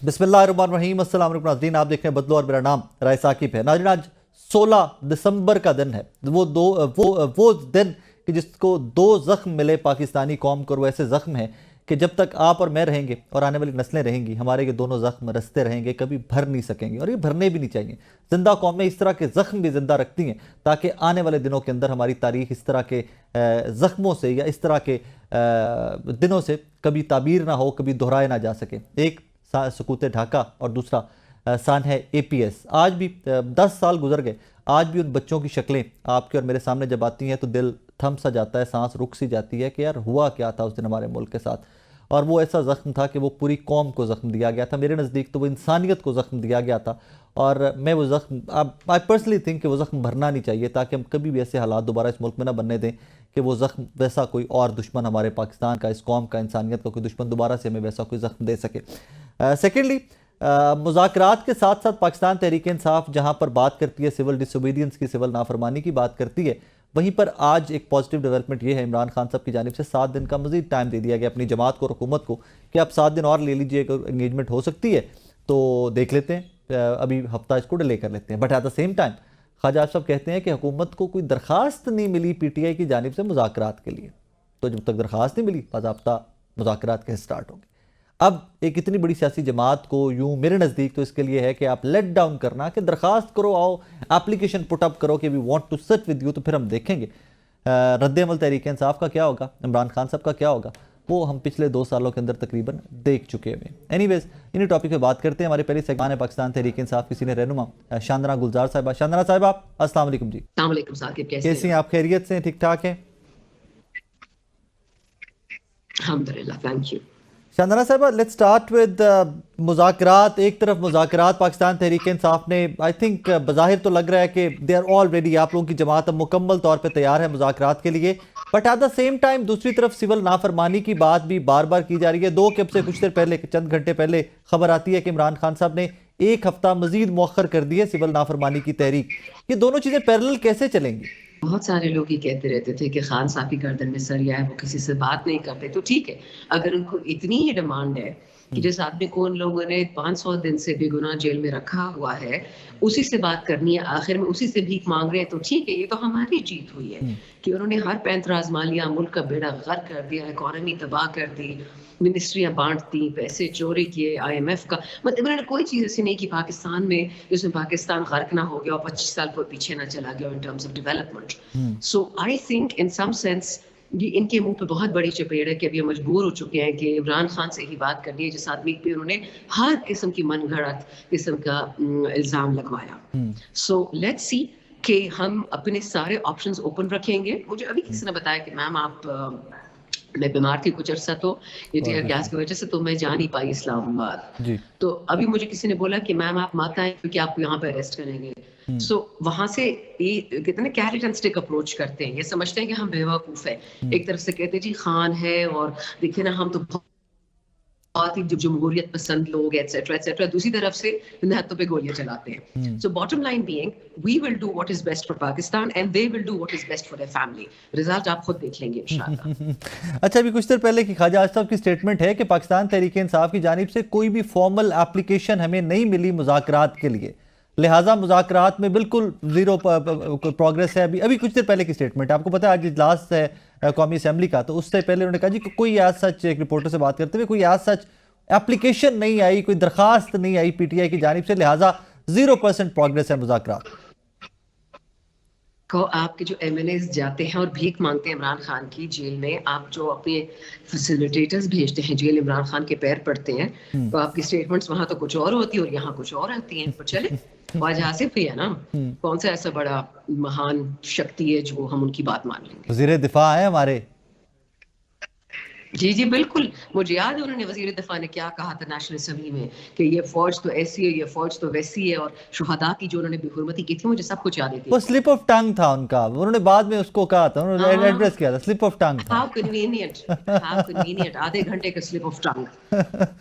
بسم اللہ الرحمن الرحیم، السلام علیکم ناظرین، آپ دیکھ رہے ہیں بدلو اور میرا نام رائے ثاقب ہے۔ ناظرین، آج 16 دسمبر کا دن ہے، وہ دن کہ جس کو 2 زخم ملے پاکستانی قوم کو، اور وہ ایسے زخم ہیں کہ جب تک آپ اور میں رہیں گے اور آنے والی نسلیں رہیں گی، ہمارے یہ دونوں زخم رستے رہیں گے، کبھی بھر نہیں سکیں گے، اور یہ بھرنے بھی نہیں چاہیے۔ زندہ قومیں اس طرح کے زخم بھی زندہ رکھتی ہیں تاکہ آنے والے دنوں کے اندر ہماری تاریخ اس طرح کے زخموں سے یا اس طرح کے دنوں سے کبھی تعبیر نہ ہو، کبھی دہرائے نہ جا سکے۔ ایک سکوت ڈھاکہ اور دوسرا سانحہ APS۔ آج بھی 10 سال گزر گئے، آج بھی ان بچوں کی شکلیں آپ کے اور میرے سامنے جب آتی ہیں تو دل تھم سا جاتا ہے، سانس رک سی جاتی ہے کہ یار ہوا کیا تھا اس دن ہمارے ملک کے ساتھ۔ اور وہ ایسا زخم تھا کہ وہ پوری قوم کو زخم دیا گیا تھا، میرے نزدیک تو وہ انسانیت کو زخم دیا گیا تھا، اور میں وہ زخم I personally think کہ وہ زخم بھرنا نہیں چاہیے تاکہ ہم کبھی بھی ایسے حالات دوبارہ اس ملک میں نہ بننے دیں کہ وہ زخم ویسا کوئی اور دشمن ہمارے پاکستان کا، اس قوم کا، انسانیت کا کوئی دشمن دوبارہ سے ہمیں ویسا کوئی زخم دے سکے۔ سیکنڈلی، مذاکرات کے ساتھ ساتھ پاکستان تحریک انصاف جہاں پر بات کرتی ہے سول ڈس اوبیڈینس کی، سول نافرمانی کی بات کرتی ہے، وہیں پر آج ایک پازیٹیو ڈیولپمنٹ یہ ہے، عمران خان صاحب کی جانب سے 7 دن کا مزید ٹائم دے دیا گیا اپنی جماعت کو اور حکومت کو کہ آپ 7 دن اور لے لیجئے، اگر انگیجمنٹ ہو سکتی ہے تو دیکھ لیتے ہیں، ابھی ہفتہ اس کو ڈیلے کر لیتے ہیں۔ But at the same time Khawaja صاحب کہتے ہیں کہ حکومت کو کوئی درخواست نہیں ملی PTI کی جانب سے مذاکرات کے لیے، تو جب تک درخواست نہیں ملی باضابطہ مذاکرات کیسے سٹارٹ ہوں گے؟ اب ایک اتنی بڑی سیاسی جماعت کو یوں میرے نزدیک تو اس کے لیے ہے کہ آپ لیٹ ڈاؤن کرنا، کہ درخواست کرو، آؤ اپلیکیشن پٹ اپ کرو کہ we want to sit with you, تو پھر ہم دیکھیں گے رد عمل تحریک انصاف کا کیا ہوگا، عمران خان صاحب کا کیا ہوگا، وہ ہم پچھلے 2 سالوں کے اندر تقریباً دیکھ چکے ہیں۔ اینی ویز، انہی ٹاپک پہ بات کرتے ہیں۔ ہمارے پہلے سیگمنٹ ہے پاکستان تحریک انصاف کی سینئر رہنما شاندنا گلزار صاحبہ۔ شاندنا صاحبہ السلام علیکم جی۔ السلام علیکم ثاقب، کیسی ہیں آپ؟ خیریت سے ہیں؟ ٹھیک ٹھاک ہیں؟ الحمدللہ، تھینک یو۔ شاندنا صاحبہ، لیٹس سٹارٹ ود مذاکرات۔ ایک طرف مذاکرات پاکستان تحریک انصاف نے آئی تھنک بظاہر تو لگ رہا ہے کہ دے آر آلریڈی، آپ لوگوں کی جماعت اب مکمل طور پہ تیار ہے مذاکرات کے لیے، but at the same time دوسری طرف سول نافرمانی کی بات بھی بار بار کی جا رہی ہے۔ 2 کے سے کچھ دیر پہلے، چند گھنٹے پہلے خبر آتی ہے کہ عمران خان صاحب نے 1 ہفتہ مزید مؤخر کر دی ہے سول نافرمانی کی تحریک۔ یہ دونوں چیزیں پیرلل کیسے چلیں گی؟ بہت سارے لوگ یہ کہتے رہتے تھے کہ خان صاحب کی گردن میں سریا ہے، وہ کسی سے بات نہیں کرتے، تو ٹھیک ہے، اگر ان کو اتنی ہی ڈیمانڈ ہے کہ جس آدمی کو ان لوگوں نے 500 دن سے بے گناہ جیل میں رکھا ہوا ہے، اسی سے بات کرنی ہے، آخر میں اسی سے بھیک مانگ رہے ہیں، تو ٹھیک ہے، یہ تو ہماری جیت ہوئی ہے کہ انہوں نے ہر پینتر آزما لیا، ملک کا بیڑا غرق کر دیا، اکانومی تباہ کر دی، منسٹریاں بانٹ دی، پیسے چوری کیے، IMF کا، مطلب انہوں نے کوئی چیز ایسی نہیں کی پاکستان میں جس میں پاکستان غرق نہ ہو گیا اور 25 سال پر پیچھے نہ چلا گیا in terms of development. So I think in some sense یہ ان کے منہ پہ بہت بڑی چپیڑ ہے کہ اب یہ مجبور ہو چکے ہیں کہ عمران خان سے ہی بات کرنی ہے، جس آدمی پہ انہوں نے ہر قسم کی من گھڑت قسم کا الزام لگوایا۔ سو لیٹس سی کہ ہم اپنے سارے آپشنز اوپن رکھیں گے۔ مجھے ابھی کسی نے بتایا کہ میم آپ، میں بیمار تھی کچھ عرصہ، تو یہ ٹیئر گیس کی وجہ سے تو میں جا نہیں پائی اسلام آباد، تو ابھی مجھے کسی نے بولا کہ میم آپ مت آئیں کیونکہ آپ کو یہاں پہ اریسٹ کریں گے۔ سو وہاں سے یہ کہتے ہیں کیرٹ اینڈ اسٹک اپروچ کرتے ہیں، یہ سمجھتے ہیں کہ ہم بیوقوف ہیں۔ ایک طرف سے کہتے ہیں جی خان ہے، اور دیکھیں نا ہم تو بہت ہی جمہوریت پسند لوگ ایٹسیٹرا ایٹسیٹرا، دوسری طرف سے ہاتھوں پہ گولیاں چلاتے ہیں۔ So bottom line being we will do what is best for Pakistan and they will do what is best for their family. Result آپ خود دیکھ لیں گے انشاءاللہ۔ اچھا، ابھی کچھ دیر پہلے کی خواجہ آصف صاحب کی سٹیٹمنٹ ہے کہ پاکستان تحریک انصاف کی جانب سے کوئی بھی فارمل اپلیکیشن ہمیں نہیں ملی مذاکرات کے لیے، لہٰذا مذاکرات میں بالکل زیرو پروگریس ہے۔ ابھی کچھ دیر پہلے کی سٹیٹمنٹ ہے، آپ کو پتہ ہے آج اجلاس ہے قومی اسمبلی کا، تو اس سے پہلے انہوں نے کہا جی کوئی ایز سچ، ایک رپورٹر سے بات کرتے ہوئے، کوئی ایز سچ اپلیکیشن نہیں آئی، کوئی درخواست نہیں آئی PTI کی جانب سے، لہٰذا 0% پروگریس ہے مذاکرات۔ کو آپ کے جو MLAs جاتے ہیں اور بھیک مانگتے ہیں عمران خان کی جیل میں، آپ جو اپنے فیسیلیٹیٹرز بھیجتے ہیں جیل عمران خان کے پیر پڑتے ہیں، تو آپ کی سٹیٹمنٹس وہاں تو کچھ اور ہوتی ہیں اور یہاں کچھ اور آتی ہیں۔ پر چلے خواجہ آصف ہی ہے نا، کون سا ایسا بڑا مہان شکتی ہے جو ہم ان کی بات مان لیں گے؟ وزیر دفاع ہے ہمارے۔ جی بالکل، مجھے یاد ہے انہوں نے وزیر دفاع نے کیا کہا تھا نیشنل اسمبلی میں کہ یہ فوج تو ایسی ہے، یہ فوج تو ویسی ہے، اور شہداء کی جو انہوں نے بے حرمتی کی تھی، مجھے سب کچھ یاد ہے۔ وہ سلپ آف ٹنگ تھا ان کا، انہوں نے بعد میں اس کو کہا تھا، انہوں نے ایڈریس کیا تھا، سلپ آف ٹنگ تھا۔ ہاؤ کنوینئنٹ، آدھے گھنٹے کا slip of tongue,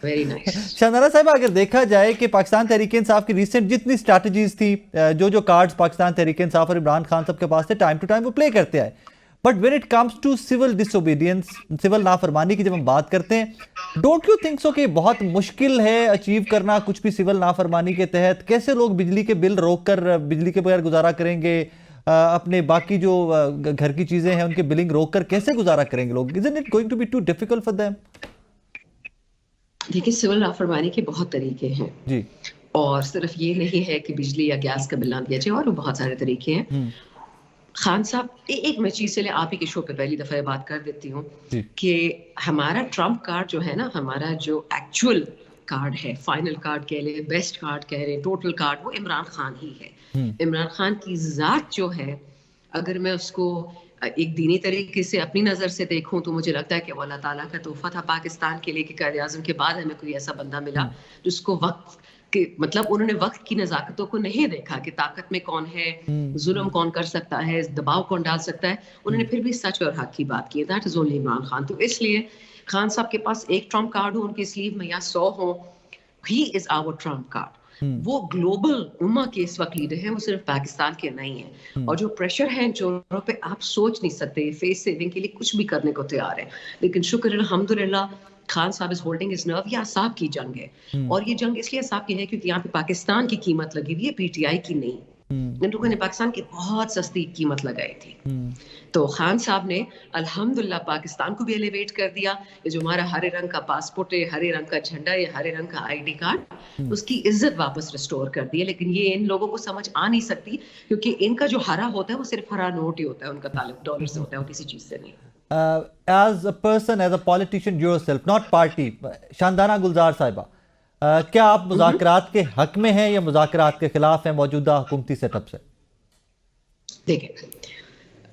very nice. Shandana صاحب، اگر دیکھا جائے کہ پاکستان تحریک انصاف کی ریسنٹ جتنی اسٹریٹجیز تھی، جو کارڈز پاکستان تحریک انصاف اور عمران خان صاحب کے پاس تھے، ٹائم ٹو ٹائم وہ پلے کرتے آئے، but when it comes to civil disobedience, civil नाफरमानी की जब हम बात करते हैं, डोंट यू थिंक सो कि बहुत मुश्किल है अचीव करना कुछ भी सिविल नाफरमानी के तहत? कैसे लोग बिजली के बिल रोक कर बिजली के बगैर गुजारा करेंगे, अपने बाकी जो घर की चीजें हैं उनके बिलिंग रोक कर कैसे गुजारा करेंगे लोग? Isn't it going to be too difficult for them? देखिए, सिविल नाफरमानी के बहुत तरीके हैं जी, और सिर्फ ये नहीं है कि बिजली या गैस का बिल ना दिया जाए, और भी बहुत सारे तरीके हैं। खान साहब, एक मैं चीज चले आप ही के शो पे पहली दफा बात कर देती हूँ जी। कि हमारा ट्रम्प कार्ड जो है ना, हमारा जो एक्चुअल कार्ड है, फाइनल कार्ड कह लें, बेस्ट कार्ड कह लें, टोटल कार्ड, वो इमरान खान ही है। इमरान खान की जात जो है, अगर मैं उसको एक दीनी तरीके से अपनी नज़र से देखूं तो मुझे लगता है कि वो अल्लाह ताला का तोहफा था पाकिस्तान के लिए कि कायद आज़म के बाद हमें कोई ऐसा बंदा मिला जिसको वक्त के मतलब उन्होंने वक्त की नज़ाकतों को नहीं देखा कि ताकत में कौन है, जुल्म कौन कर सकता है, दबाव कौन डाल सकता है। उन्होंने फिर भी सच और हक की बात की। That is only Imran Khan. तो इसलिए खान साहब के पास एक ट्रम्प कार्ड हो उनकी स्लीव में या 100 हो, he is our trump card. वो ग्लोबल उम्मा के इस वक्त लीडर हैं, वो सिर्फ पाकिस्तान के नहीं हैं। और जो प्रेशर है चोरों पे आप सोच नहीं सकते। फेस सेविंग के लिए कुछ भी करने को तैयार है, लेकिन शुक्र अल्हम्दुलिल्लाह खान साहब इज होल्डिंग हिज नर्व। ये असाब की जंग है, और ये जंग इसलिए असाब की है क्योंकि यहाँ पे पाकिस्तान की कीमत लगी हुई है, पीटीआई की नहीं। इन लोगों ने पाकिस्तान की बहुत सस्ती कीमत लगाई थी। तो खान साहब ने अल्हम्दुलिल्लाह पाकिस्तान को भी एलिवेट कर दिया। ये जो हमारा हरे रंग का पासपोर्ट है, हरे रंग का झंडा है, हरे रंग का आईडी कार्ड, उसकी इज्जत वापस रिस्टोर कर दी है। लेकिन ये इन लोगों को समझ आ नहीं सकती क्योंकि इनका जो हरा होता है वो सिर्फ हरा नोट ही होता है, उनका ताल्लुक डॉलर से होता है और किसी चीज से नहीं। as a person, as a politician yourself, not party, Shandana गुलजार साहिबा, क्या आप मुज़ाकरात के हक में हैं या मुज़ाकरात के खिलाफ हैं मौजूदा हुकूमती सेटअप से? देखिए,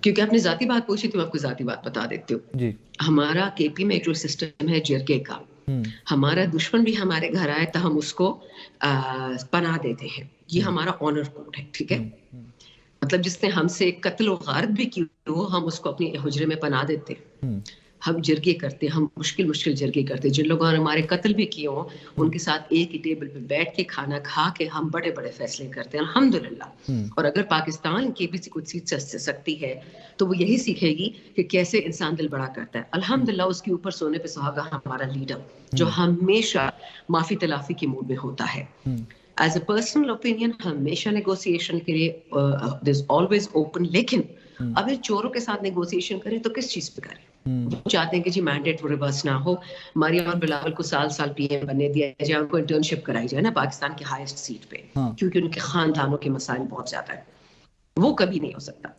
क्योंकि आपने जाती बात पूछी तो मैं आपको जाती बात बता देती हूँ जी। हमारा केपी में एक जो सिस्टम है जिरगे का, हमारा दुश्मन भी हमारे घर आए तो हम उसको पनाह देते हैं। ये हमारा ऑनर कोड है, ठीक है। मतलब जिसने हमसे कत्ल और गारत भी की हो, हम उसको अपने हुजरे में पनाह देते हैं। हम जिरगे करते हैं, हम मुश्किल जिरगे करते हैं। जिन लोगों ने हमारे कत्ल भी किए हों उनके साथ एक ही टेबल पे बैठ के खाना खा के हम बड़े बड़े फैसले करते हैं अल्हम्दुलिल्लाह। और अगर पाकिस्तान के भी कुछ सीख सकती है तो वो यही सीखेगी कि कैसे इंसान दिल बड़ा करता है। अल्हम्दुलिल्लाह उसके ऊपर सोने पे सुहागा हमारा लीडर जो हमेशा माफी तलाफी के मूड में होता है। एज अ पर्सनल ओपिनियन हमेशा नेगोशिएशन के लिए देयर इज ऑलवेज ओपन, लेकिन अगर चोरों के साथ नेगोशिएशन करें तो किस चीज पे करें? वो चाहते हैं कि जी मैंडेट रिवर्स ना हो, मरियम और बिलावल को साल पीएम बनने दिया जाए, उनको इंटर्नशिप कराई जाए ना पाकिस्तान की हाईएस्ट सीट पे, क्योंकि उनके खानदानों के मसाइल बहुत ज्यादा है। वो कभी नहीं हो सकता।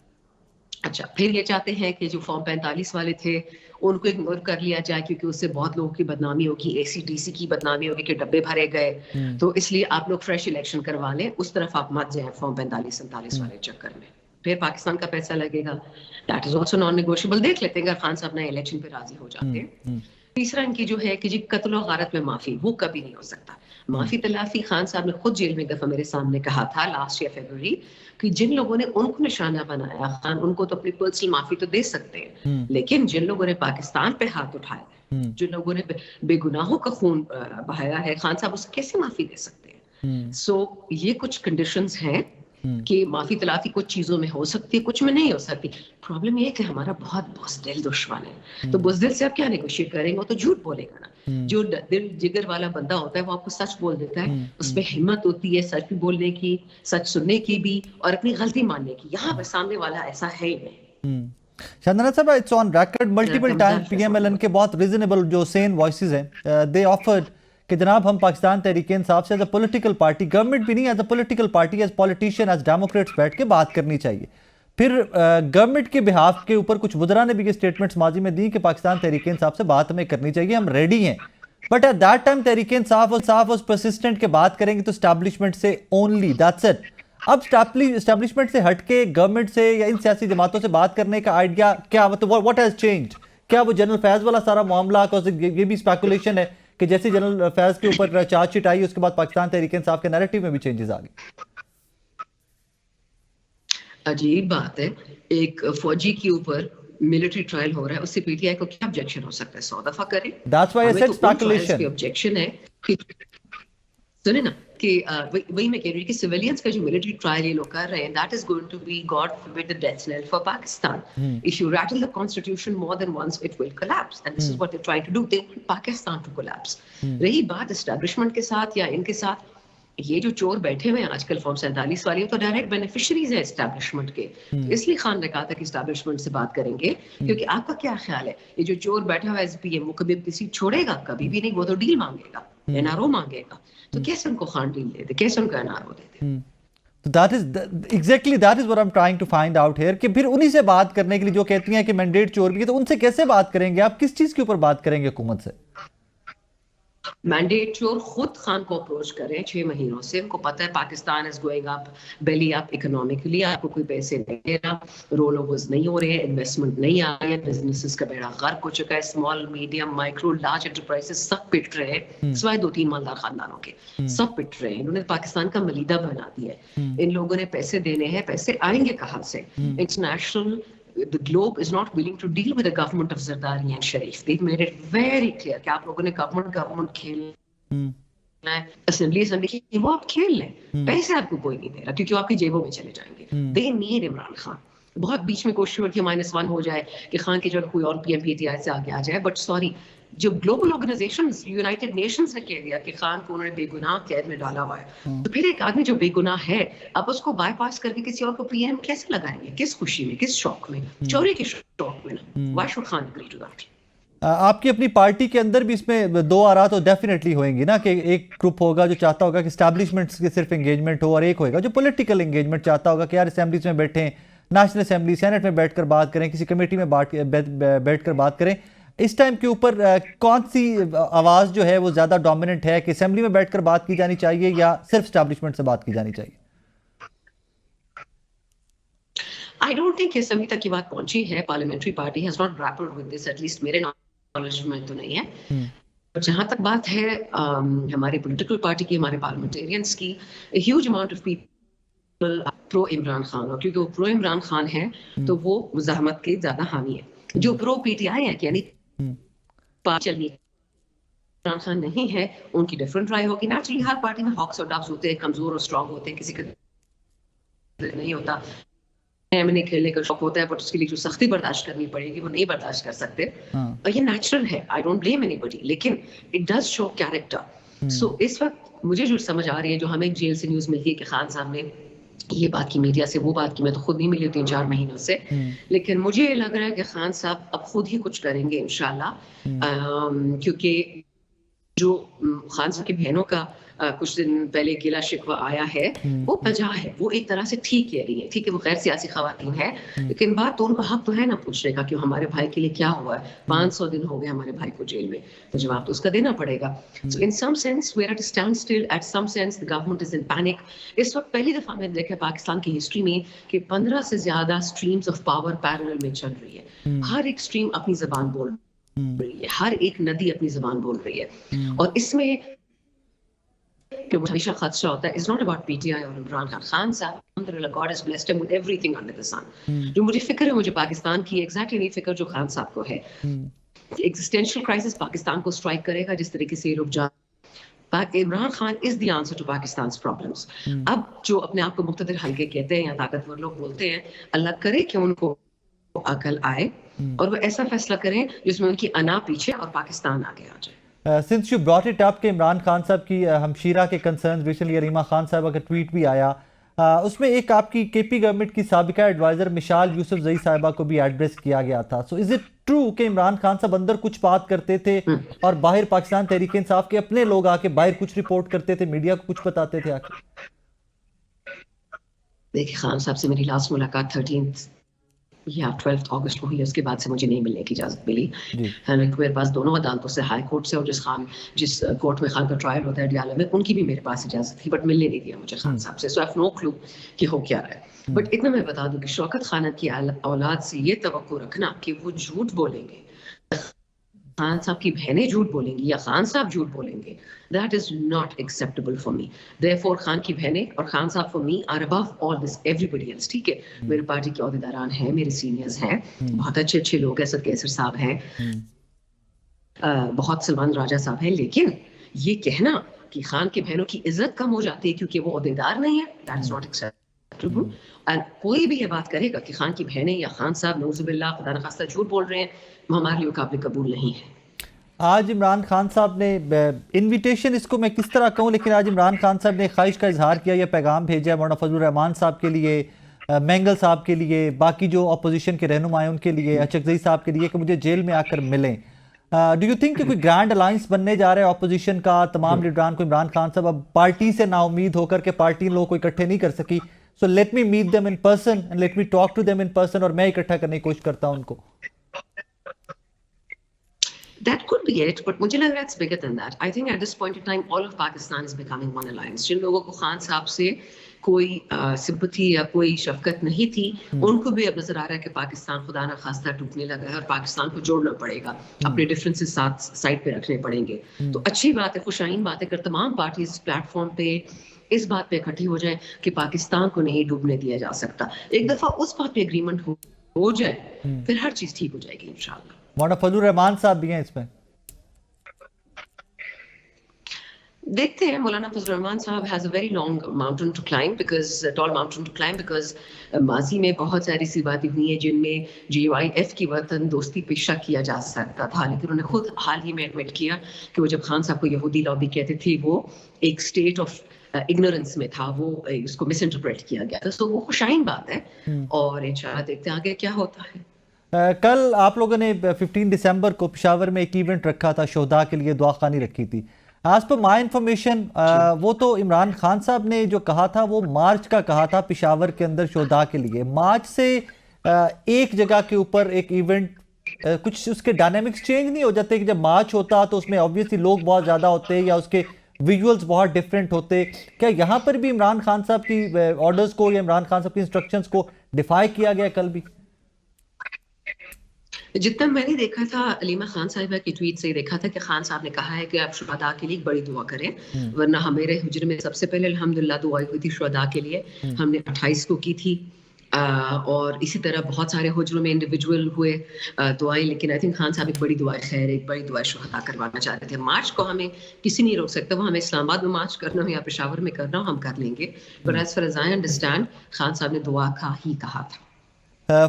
अच्छा, फिर ये चाहते हैं कि जो फॉर्म 45 वाले थे उनको इग्नोर कर लिया जाए क्योंकि उससे बहुत लोगों की बदनामी होगी, एसीटीसी की बदनामी होगी कि डब्बे भरे गए, तो इसलिए आप लोग फ्रेश इलेक्शन करवा लें, उस तरफ आप मत जाएं फॉर्म 45-47 वाले चक्कर में। फिर पाकिस्तान का पैसा लगेगा। That is also non negotiable. देख लेते हैं अगर खान साहब नए इलेक्शन पे राजी हो जाते हैं। तीसरा इनकी जो है कि जी कत्ल और गारत में माफी, वो कभी नहीं हो सकता। माफी तलाफी खान साहब ने खुद जेल में एक दफा मेरे सामने कहा था लास्ट ईयर फरवरी कि जिन लोगों ने उनको निशाना बनाया, खान उनको तो अपनी पर्सनल माफी तो दे सकते हैं, लेकिन जिन लोगों ने पाकिस्तान पे हाथ उठाया, जिन लोगों ने बेगुनाहों का खून बहाया है, खान साहब उससे कैसे माफी दे सकते हैं? सो ये कुछ कंडीशंस हैं कि माफी तलाफी कुछ चीजों में हो सकती है, कुछ में नहीं हो सकती। प्रॉब्लम ये है कि हमारा बहुत बुज़दिल दुश्मन है, तो बुज़दिल से आप क्या नेगोशिएट करेंगे? वो तो झूठ बोलेगा ना। जो दिल जिगर वाला बंदा होता है वो आपको सच बोल देता है, उसमें हिम्मत होती है सच भी बोलने की, सच सुनने की भी और अपनी गलती मानने की। यहाँ पे सामने वाला ऐसा है ही नहीं। शानदाना साहब, it's on record multiple time PMLN के बहुत रीजनेबल जो सेन वॉइसेस हैं, दे ऑफर्ड कि जनाब हम पाकिस्तान तहरीक इंसाफ से as a political party, government भी नहीं, as a political party, as politician, as democrats बैठ के बात करनी चाहिए। फिर गवर्नमेंट के बिहाफ के ऊपर कुछ वुज़रा ने भी ये स्टेटमेंट्स माजी में दी कि पाकिस्तान तहरीक इंसाफ से बात हमें करनी चाहिए, हम रेडी हैं। But at that time Tehreek Insaf was persistent के बात करेंगे तो एस्टैब्लिशमेंट से ओनली, दैट्स इट। अब एस्टैब्लिशमेंट से हटके गवर्नमेंट से या इन सियासी जमातों से बात करने का आइडिया क्या, मतलब व्हाट हैज चेंज्ड? क्या वो जनरल फैज वाला सारा मामला, ये भी स्पेकुलेशन है कि जैसे जनरल फैज के ऊपर चार्जशीट आई उसके बाद पाकिस्तान तहरीक इंसाफ के नैरेटिव में भी चेंजेस आ गए? अजीब बात है, एक फौजी के ऊपर मिलिट्री ट्रायल हो रहा है, उससे पीटीआई को क्या ऑब्जेक्शन हो सकता है? 100 दफा करे। That's why I said speculation. Objection है कि सुने ना کہ وہی میں کہہ رہی ہوں کہ سویلینس کا جو ملٹری ٹرائل یہ لوگ کر رہے ہیں that is going to be God forbid the death knell for Pakistan. If you rattle the constitution more than once it will collapse and this is what they're trying to do. They want Pakistan to collapse. رہی بات establishment کے ساتھ یا ان کے ساتھ یہ جو چور بیٹھے ہوئے ہیں آج کل فارم 47 والی تو ڈائریکٹ بینیفیشریز ہیں اسٹیبلشمنٹ کے. اس لیے خان نے کہا تھا کہ اسٹیبلشمنٹ سے بات کریں گے کیونکہ آپ کا کیا خیال ہے یہ جو چور بیٹھا ہوا ہے پی ایم وہ کبھی کسی چھوڑے گا کبھی بھی نہیں. وہ تو ڈیل مانگے گا این آر او مانگے گا تو کیسے ان کو خان ڈیل دیتے کیسے ان کو این آر او دیتے. That is what I'm trying to find out here کہ پھر انہی سے بات کرنے کے لیے جو کہتی ہیں کہ مینڈیٹ چور بھی تو ان سے کیسے بات کریں گے آپ کس چیز کے اوپر بات کریں گے حکومت سے. مینڈیٹ چور خود خان کو اپروچ کریں 6 مہینوں سے. ان کو پتہ ہے Pakistan is going up belly up economically. آپ کو کوئی پیسے نہیں دے رہا رول اوورز نہیں ہو رہے ہیں انویسٹمنٹ نہیں آ رہی ہے بزنسز کا بیڑا غرق ہو چکا ہے. Small medium micro large enterprises سب پٹ رہے ہیں سوائے 2-3 مالدار خاندانوں کے سب پٹ رہے ہیں. انہوں نے پاکستان کا ملیدہ بنا دیا ہے. ان لوگوں نے پیسے دینے ہیں پیسے آئیں گے کہاں سے. International the globe is not willing to deal with the government of Zardari and Sharif. They've made it very clear کہ آپ لوگوں نے government کھیلنا ہے اسمبلی کی وہ آپ کھیل لیں پیسے آپ کو کوئی نہیں دے رہا کیونکہ وہ آپ کی جیبوں میں چلے جائیں گے. They need Imran Khan. بہت بیچ میں کوشش ہوئی کہ -1 ہو جائے کہ خان کے چلو کوئی اور P M P T I سے آگے آ جائے بٹ سوری جو گلوبل آرگنائزیشنز یونائٹڈ نیشنز نے کہہ دیا کہ خان کو انہوں نے بے گناہ قید میں ڈالا ہوا ہے تو پھر ایک آدمی جو بے گناہ ہے آپ اس کو بائی پاس کر کے کسی اور کو پی ایم کیسے لگائیں گے کس خوشی میں کس شوق میں چوری کے شوق میں نا. Why should Khan agree to that. آپ کی اپنی پارٹی کے اندر بھی اس میں 2 آرا تو ڈیفینیٹلی ہوئیں گی نا کہ ایک گروپ ہوگا جو چاہتا ہوگا کہ اسٹیبلشمنٹ کی صرف انگیجمنٹ ہو اور ایک ہوگا جو پولیٹیکل انگیجمنٹ چاہتا ہوگا کہ یار اسمبلیز میں بیٹھیں نیشنل اسمبلی سینٹ میں بیٹھ کر بات کریں کسی کمیٹی میں بیٹھ کر بات کریں. اس ٹائم کے اوپر کون سی آواز جو ہے وہ زیادہ ڈومیننٹ ہے کہ اسمبلی میں بیٹھ کر بات کی جانی چاہیے یا صرف اسٹیبلشمنٹ سے بات کی جانی چاہیے. I don't think اس ابھی تک یہ بات پہنچی ہے. Parliamentary party has not grappled with this, at least میرے نالج میں تو نہیں ہے. جہاں تک بات ہے ہماری پولیٹیکل پارٹی کی ہمارے پارلیمنٹیرینس کی ہیوج اماؤنٹ آف پیپل پرو عمران خان اور کیونکہ وہ پرو عمران خان ہے تو وہ مزاحمت کے زیادہ حامی ہے. جو پرو پی ٹی آئی ہے یعنی چلنی عمران خان نہیں ہے ان کی ڈفرنٹ رائے ہوگی. نیچرلی ہر پارٹی میں ہاکس اور ڈاکس ہوتے ہیں کمزور اور اسٹرانگ ہوتے ہیں کسی کا نہیں ہوتا نہیں کھیلنے کا شوق ہوتا ہے بٹ اس کے لیے جو سختی برداشت کرنی پڑے گی وہ نہیں برداشت کر سکتے اور یہ نیچرل ہے. آئی ڈونٹ بلیم اینی بڈی لیکن اٹ ڈز شو کیریکٹر. سو اس وقت مجھے جو سمجھ آ رہی ہے جو ہمیں جیل سے نیوز ملتی ہے کہ خان صاحب نے یہ بات کی میڈیا سے وہ بات کی میں تو خود نہیں ملی 3-4 مہینوں سے لیکن مجھے یہ لگ رہا ہے کہ خان صاحب اب خود ہی کچھ کریں گے انشاءاللہ کیونکہ جو خان صاحب کی بہنوں کا کچھ دن پہلے گلا شکوہ آیا ہے وہ بجا ہے. وہ ایک طرح سے ٹھیک کہہ رہی ہے ٹھیک ہے وہ غیر سیاسی خواتین ہے لیکن بات تو ان کا حق تو ہے نا پوچھنے کا کہ ہمارے بھائی کے لیے کیا ہوا ہے. 500 دن ہو گئے ہمارے بھائی کو جیل میں تو جواب تو اس کا دینا پڑے گا. So in some sense we are at standstill at some sense the government is in panic. اس وقت پہلی دفعہ میں نے دیکھا پاکستان کی ہسٹری میں کہ 15 سے زیادہ اسٹریمز آف پاور پیرلل میں چل رہی ہے. ہر ایک اسٹریم اپنی زبان بول رہی ہے ہر ایک ندی اپنی زبان بول رہی ہے اور اس میں کہ وہ ہمیشہ خدشہ ہوتا ہے. It's not about PTI اور عمران خان. خان صاحب الحمدللہ God has blessed him with everything under the sun. جو مجھے فکر ہے مجھے پاکستان کی ایگزیکٹلی نہیں فکر جو خان صاحب کو ہے. ایگزسٹینشیل کرائسس پاکستان کو اسٹرائک کرے گا جس طریقے سے یہ لوگ عمران خان از دی آنسر ٹو پاکستان's problems. اب جو اپنے آپ کو مقتدر حلقے کہتے ہیں یا طاقتور لوگ بولتے ہیں اللہ کرے کہ ان کو عقل آئے اور وہ ایسا فیصلہ کریں جس میں ان کی انا پیچھے اور پاکستان آگے آ جائے. since you brought it up کہ عمران خان صاحب کی ہمشیرہ کے کنسرنز ریسنٹلی ریما خان صاحبہ کا ٹویٹ بھی آیا اس میں ایک آپ کی کے پی گورنمنٹ کی سابقہ ایڈوائزر مشال یوسف زئی صاحبہ کو بھی ایڈریس کیا گیا تھا. سو از اٹ ٹرو کہ عمران خان صاحب اندر کچھ بات کرتے تھے اور باہر پاکستان تحریک انصاف کے اپنے لوگ آ کے باہر کچھ رپورٹ کرتے تھے میڈیا کو کچھ بتاتے تھے آ کے؟ دیکھیے خان صاحب سے میری لاسٹ ملاقات 12 اگست کو ہوئی. اس کے بعد سے مجھے نہیں ملنے کی اجازت ملی. میرے پاس دونوں عدالتوں سے ہائی کورٹ سے اور جس کورٹ میں خان کا ٹرائل ہوتا ہے ڈیالہ میں ان کی بھی میرے پاس اجازت تھی بٹ ملنے نہیں دیا مجھے خان صاحب سے. سو آئی ہیو نو کلو کہ ہو کیا رہا ہے. بٹ اتنا میں بتا دوں کہ شوکت خانہ کی اولاد سے یہ توقع رکھنا کہ وہ جھوٹ بولیں گے خان صاحب کی بہنیں جھوٹ بولیں گی یا خان صاحب جھوٹ بولیں گے that is not acceptable for me. Therefore Khan کی بہنیں اور خان صاحب for me are above all this everybody else. ٹھیک ہے میرے پارٹی کے عہدیداران ہیں میرے سینئرز ہیں بہت اچھے اچھے لوگ ہیں. اسد کیسر صاحب ہیں بہت سلمان راجہ صاحب ہیں لیکن یہ کہنا کہ خان کی بہنوں کی عزت کم ہو جاتی ہے کیونکہ وہ عہدیدار نہیں ہے. That is not acceptable. And کوئی بھی یہ بات کرے گا کہ خان کی بہنیں یا خان صاحب نعوذ باللہ خدا نخواستہ جھوٹ بول رہے ہیں, وہ ہمارے لیے قابل قبول نہیں ہے. آج عمران خان صاحب نے انویٹیشن, اس کو میں کس طرح کہوں, لیکن آج عمران خان صاحب نے خواہش کا اظہار کیا, یہ پیغام بھیجا ہے مولانا فضل الرحمان صاحب کے لیے, مینگل صاحب کے لیے, باقی جو اپوزیشن کے رہنما ہیں ان کے لیے, اچکزئی صاحب کے لیے, کہ مجھے جیل میں آ کر ملیں. ڈو یو تھنک کہ کوئی گرینڈ الائنس بننے جا رہا ہے اپوزیشن کا, تمام لیڈران کو عمران خان صاحب اب پارٹی سے نا امید ہو کر کے پارٹی لوگوں کو اکٹھے نہیں کر سکی, so let me meet them in person and let me talk to them in person, اور میں اکٹھا کرنے کی کوشش کرتا ہوں ان کو. That could be it, but مجھے لگ رہا ہے it's bigger than that. I think at this point in time, all of Pakistan is becoming one alliance. جن لوگوں کو خان صاحب سے کوئی سمپتھی یا کوئی شفقت نہیں تھی, ان کو بھی اب نظر آ رہا ہے کہ پاکستان خدا نہ خواستہ ٹوٹنے لگا ہے اور پاکستان کو جوڑنا پڑے گا, اپنے ڈفرینسز ساتھ سائڈ پہ رکھنے پڑیں گے. تو اچھی بات ہے, خوشائن بات ہے کہ تمام پارٹیز پلیٹ فارم پہ اس بات پہ اکٹھی ہو جائیں کہ پاکستان کو نہیں ڈوبنے دیا جا سکتا. ایک دفعہ اس بات پہ اگریمنٹ ہو جائے, پھر ہر چیز ٹھیک ہو جائے گی انشاءاللہ. مولانا فضل الرحمان صاحب بھی ہیں اس میں. دیکھتے ہیں, مولانا فضل الرحمان صاحب has a very long mountain to climb because tall mountain to climb because ماضی میں بہت ساری سی باتیں ہوئی ہیں جن میں JYF کی وطن دوستی پہ شک کیا جا سکتا تھا, لیکن انہوں نے خود حال ہی میں ایڈمٹ کیا کہ وہ جب خان صاحب کو یہودی لابی کہتے تھے وہ ایک اسٹیٹ آف اگنورنس میں تھا, وہ اس کو مس انٹرپریٹ کیا گیا تھا. تو وہ خوشائن بات ہے اور انشاءاللہ دیکھتے ہیں آگے کیا ہوتا ہے. کل آپ لوگوں نے 15 دسمبر کو پشاور میں ایک ایونٹ رکھا تھا, شہداء کے لیے دعا خوانی رکھی تھی. آج پر مائی انفارمیشن وہ تو عمران خان صاحب نے جو کہا تھا وہ مارچ کا کہا تھا پشاور کے اندر شہداء کے لیے. مارچ سے ایک جگہ کے اوپر ایک ایونٹ, کچھ اس کے ڈائنامکس چینج نہیں ہو جاتے کہ جب مارچ ہوتا تو اس میں آبویسلی لوگ بہت زیادہ ہوتے یا اس کے ویژولز بہت ڈیفرنٹ ہوتے. کیا یہاں پر بھی عمران خان صاحب کی آرڈرز کو یا عمران خان صاحب کی انسٹرکشنز کو ڈیفائی کیا گیا کل بھی؟ جتنا میں نے دیکھا تھا علیمہ خان صاحبہ کی ٹویٹ سے دیکھا تھا کہ خان صاحب نے کہا ہے کہ آپ شہداء کے لیے ایک بڑی دعا کریں, ورنہ ہمارے حجر میں سب سے پہلے الحمدللہ دعا ہوئی تھی شہداء کے لیے, ہم نے 28 کو کی تھی, اور اسی طرح بہت سارے حجروں میں انڈیویجول ہوئے دعائیں, لیکن آئی تھنک خان صاحب ایک بڑی دعائیں خیر, ایک بڑی دعائیں شہداء کروانا چاہتے تھے. مارچ کو ہمیں کسی نہیں روک سکتا, وہ ہمیں اسلام آباد میں مارچ کرنا ہو یا پشاور میں کرنا ہو ہم کر لیں گے, but as far as I understand Khan صاحب نے دعا کا ہی کہا تھا.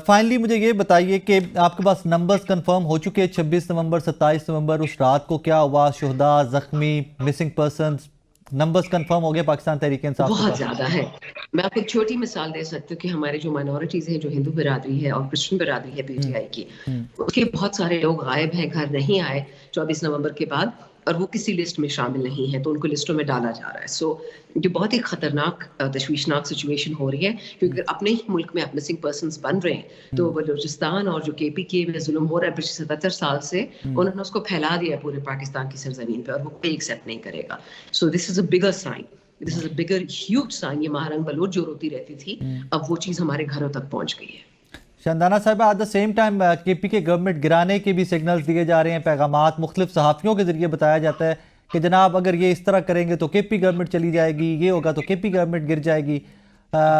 فائنلی مجھے یہ بتائیے کہ آپ کے پاس نمبرز کنفرم ہو چکے 26 نومبر 27 نومبر اس رات کو کیا ہوا, شہداء, زخمی, مسنگ پرسنز, نمبرز کنفرم ہو گئے پاکستان تحریک انصاف؟ بہت زیادہ ہے. میں آپ کو ایک چھوٹی مثال دے سکتی ہوں کہ ہمارے جو مائنورٹیز ہیں, جو ہندو برادری ہے اور کرسچن برادری ہے PTI کی, اس کے بہت سارے لوگ غائب ہیں, گھر نہیں آئے 24 نومبر کے بعد, اور وہ کسی لسٹ میں شامل نہیں ہے, تو ان کو لسٹوں میں ڈالا جا رہا ہے. سو جو بہت ہی خطرناک تشویشناک سچویشن ہو رہی ہے, کیونکہ اپنے ہی ملک میں اب مسنگ پرسنز بن رہے ہیں, تو بلوچستان اور جو KPK میں ظلم ہو رہا ہے پچھلے 77 سال سے, انہوں نے اس کو پھیلا دیا پورے پاکستان کی سرزمین پہ, اور وہ کوئی ایکسیپٹ نہیں کرے گا. سو دس از اے بگر سائن, دس از اے بگر ہیوج سائن. یہ مہارنگ بلوچ جو روتی رہتی تھی, اب وہ چیز ہمارے گھروں تک پہنچ گئی ہے. شاندانہ صاحبہ, at the same time KPK government گرانے کے بھی سگنلز دیے جا رہے ہیں, پیغامات مختلف صحافیوں کے ذریعے بتایا جاتا ہے کہ جناب اگر یہ اس طرح کریں گے تو KP گورنمنٹ چلی جائے گی, یہ ہوگا تو KP گورنمنٹ گر جائے گی.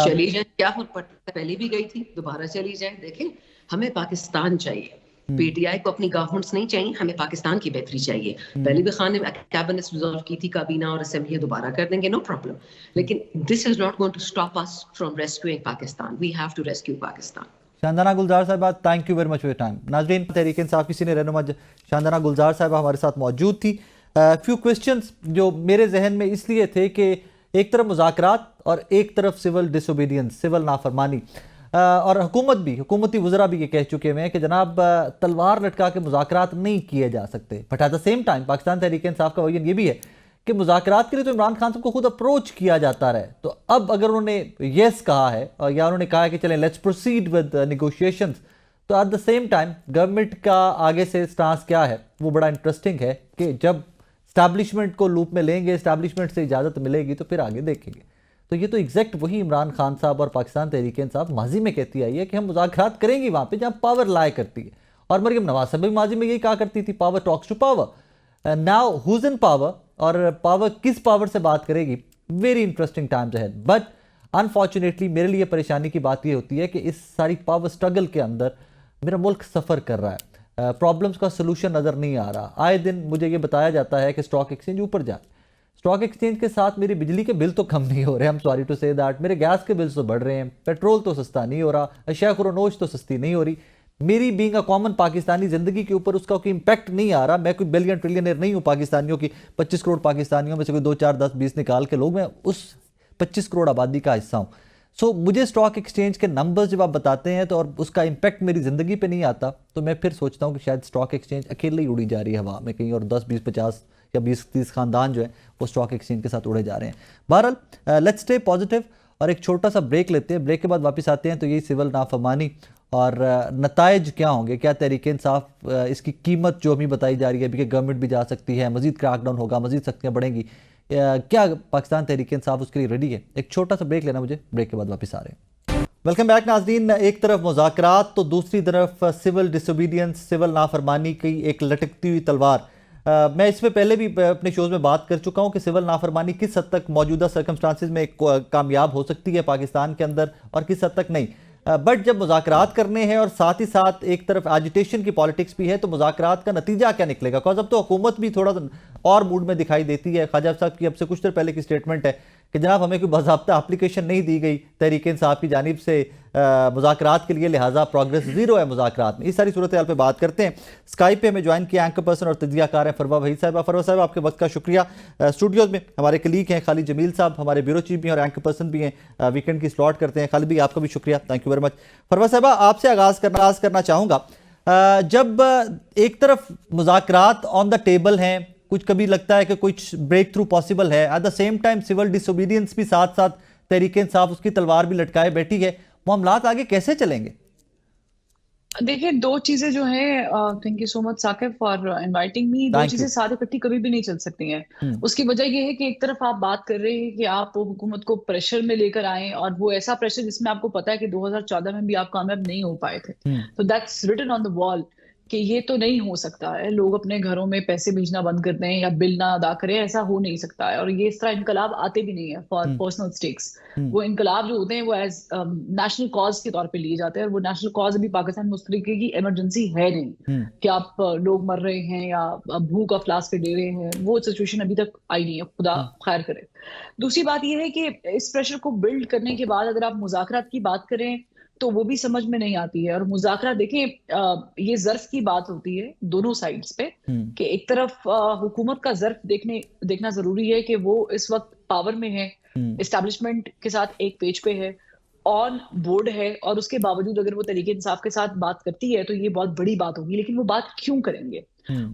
چلی جائے, کیا فرق پڑتا ہے, پہلے بھی گئی تھی, دوبارہ چلی جائے. دیکھیں, ہمیں پاکستان چاہیے, PTI کو اپنی گورنمنٹس نہیں چاہیے, ہمیں پاکستان کی بہتری چاہیے. پہلے بھی خان نے کیبنٹس ریزالو کی تھی, کابینہ اور اسمبلی دوبارہ کر دیں گے, نو پرابلم, لیکن this is not going to stop us from rescuing Pakistan. We have to rescue Pakistan. Shandana Gulzar صاحبہ, thank you very much for your time. ناظرین, تحریک انصاف کی سینئر رہنما شاندانہ گلزار صاحبہ ہمارے ساتھ موجود تھی. فیو کوسچنز جو میرے ذہن میں اس لیے تھے کہ ایک طرف مذاکرات اور ایک طرف سول ڈس اوبیڈینس, سول نافرمانی, اور حکومت بھی, حکومتی وزراء بھی یہ کہہ چکے ہیں کہ جناب تلوار لٹکا کے مذاکرات نہیں کیے جا سکتے. But at the same time Pakistan Tehreek Insaf کا وژن یہ بھی ہے کہ مذاکرات کے لیے تو عمران خان صاحب کو خود اپروچ کیا جاتا رہے. تو اب اگر انہوں نے یس کہا ہے یا انہوں نے کہا ہے کہ چلیں لیٹس پروسیڈ ود نیگوشیشنز, تو at the same time government کا آگے سے سٹانس کیا ہے وہ بڑا انٹرسٹنگ ہے کہ جب اسٹیبلشمنٹ کو لوپ میں لیں گے, اسٹیبلشمنٹ سے اجازت ملے گی تو پھر آگے دیکھیں گے. تو یہ تو ایگزیکٹ وہی عمران خان صاحب اور پاکستان تحریک انصاف ماضی میں کہتی آئی ہے کہ ہم مذاکرات کریں گی وہاں پہ جہاں پاور لائے کرتی ہے, اور مریم نواز صاحب بھی ماضی میں یہی کہا کرتی تھی, power talks to power. Now who's in power, اور پاور کس پاور سے بات کرے گی, very interesting times ahead. But unfortunately میرے لیے پریشانی کی بات یہ ہوتی ہے کہ اس ساری پاور سٹرگل کے اندر میرا ملک سفر کر رہا ہے, پرابلمز کا سلوشن نظر نہیں آ رہا. آئے دن مجھے یہ بتایا جاتا ہے کہ اسٹاک ایکسچینج اوپر جائے, स्टॉक एक्सचेंज के साथ मेरी बिजली के बिल तो कम नहीं हो रहे, हम सॉरी टू से दैट, मेरे गैस के बिल्स तो बढ़ रहे हैं, पेट्रोल तो सस्ता नहीं हो रहा, अशिया खुरोनोश तो सस्ती नहीं हो रही, मेरी बीइंग अ कॉमन पाकिस्तानी जिंदगी के ऊपर उसका कोई इंपैक्ट नहीं आ रहा। मैं कोई बिलियन ट्रिलियनर नहीं हूँ पाकिस्तानियों की, 25 करोड़ पाकिस्तानियों में से कोई 2 4 10 20 निकाल के लोग, मैं उस 25 करोड़ आबादी का हिस्सा हूँ। सो मुझे स्टॉक एक्सचेंज के नंबर्स जब आप बताते हैं तो और उसका इंपैक्ट मेरी ज़िंदगी पे नहीं आता, तो मैं फिर सोचता हूँ कि शायद स्टॉक एक्सचेंज अकेले ही उड़ी जा रही है हवा में कहीं, और 10 20 50 या 20 30 खानदान जो है वो स्टॉक एक्सचेंज के साथ उड़े जा रहे हैं। बहरहाल लेट्स स्टे पॉजिटिव और एक छोटा सा ब्रेक लेते हैं, ब्रेक के बाद वापस आते हैं। तो यही सिविल नाफरमानी और नताइज क्या होंगे, क्या तहरीक इंसाफ, इसकी कीमत जो अभी बताई जा रही है अभी कि गवर्नमेंट भी जा सकती है, मजीद क्रैकडाउन होगा, मजीद सख्तियाँ बढ़ेंगी, क्या पाकिस्तान तहरीक इंसाफ उसके लिए रेडी है? एक छोटा सा ब्रेक लेना मुझे, ब्रेक के बाद वापस आ रहे हैं। वेलकम बैक नाज़रीन। एक तरफ मुज़ाकरात तो दूसरी तरफ सिविल डिसोबीडियंस, सिविल नाफरमानी की एक लटकती हुई तलवार। मैं इसमें पहले भी अपने शोज़ में बात कर चुका हूँ कि सिविल नाफरमानी किस हद तक मौजूदा सर्कमस्टांसिस में कामयाब हो सकती है पाकिस्तान के अंदर और किस हद तक नहीं। बट जब मुज़ाकरात करने हैं और साथ ही साथ एक तरफ एजिटेशन की पॉलिटिक्स भी है, तो मुज़ाकरात का नतीजा क्या निकलेगा? बिकॉज अब तो हुकूमत भी थोड़ा और मूड में दिखाई देती है। ख्वाजा साहब की अब से कुछ देर पहले की स्टेटमेंट है कि जनाब हमें कोई बाज़ाब्ता एप्लीकेशन नहीं दी गई तहरीक इंसाफ की जानिब से मुज़ाकरात के लिए, लिहाजा प्रोग्रेस ज़ीरो है मुज़ाकरात में। इस सारी सूरत हाल पे बात करते हैं। स्काइप पे हमें ज्वाइन किया एंकर पर्सन और तजियाकार हैं फरवा वहीद साहब। फरवा साहब आपके वक्त का शुक्रिया। स्टूडियोज़ में हमारे कलीग हैं खालिद जमील साहब, हमारे ब्यूरो चीफ भी हैं और एंकर पर्सन भी हैं, वीकेंड की स्लॉट करते हैं। खालिद भी आपका भी शुक्रिया, थैंक यू वेरी मच। फरवा साहब आपसे आगाज़ करना चाहूँगा, जब एक तरफ मुज़ाकरात ऑन द टेबल हैं, कुछ कभी लगता है कि कुछ ब्रेक थ्रू पॉसिबल है, at the same time civil disobedience भी साथ साथ तहरीक इंसाफ उसकी तलवार भी लटकाए बैठी है, मामलात आगे कैसे चलेंगे? देखिए, दो चीजें जो हैं, thank you so much Saqib for inviting me. दो चीजें साथ इकट्ठी कभी भी नहीं चल सकती हैं। उसकी वजह ये है कि एक तरफ आप बात कर रहे हैं कि आप हुकूमत को प्रेशर में लेकर आए, और वो ऐसा प्रेशर जिसमें आपको पता है कि 2014 में भी आप कामयाब नहीं हो पाए थे। तो that's written on the wall कि ये तो नहीं हो सकता है, लोग अपने घरों में पैसे भेजना बंद कर दें या बिल ना अदा करें, ऐसा हो नहीं सकता है। और ये इस तरह इनकलाब आते भी नहीं है फॉर पर्सनल स्टेक्स। वो इनकलाब जो होते हैं वो एज नेशनल कॉज के तौर पे लिए जाते हैं, और वो नेशनल कॉज अभी पाकिस्तान में उस तरीके की इमरजेंसी है नहीं कि आप लोग मर रहे हैं या भूख अफलास पे दे रहे हैं। वो सिचुएशन अभी तक आई नहीं है, खुदा खैर करे। दूसरी बात यह है कि इस प्रेशर को बिल्ड करने के बाद अगर आप मुज़ाकरात की बात करें तो वो भी समझ में नहीं आती है। और मुज़ाकरा देखें, ये ज़र्फ की बात होती है दोनों साइड्स पे, कि एक तरफ हुकूमत का ज़र्फ देखना जरूरी है कि वो इस वक्त पावर में है, एस्टैब्लिशमेंट के साथ एक पेज पे है, ऑन बोर्ड है, और उसके बावजूद अगर वो तरीके इंसाफ के साथ बात करती है तो ये बहुत बड़ी बात होगी। लेकिन वो बात क्यों करेंगे?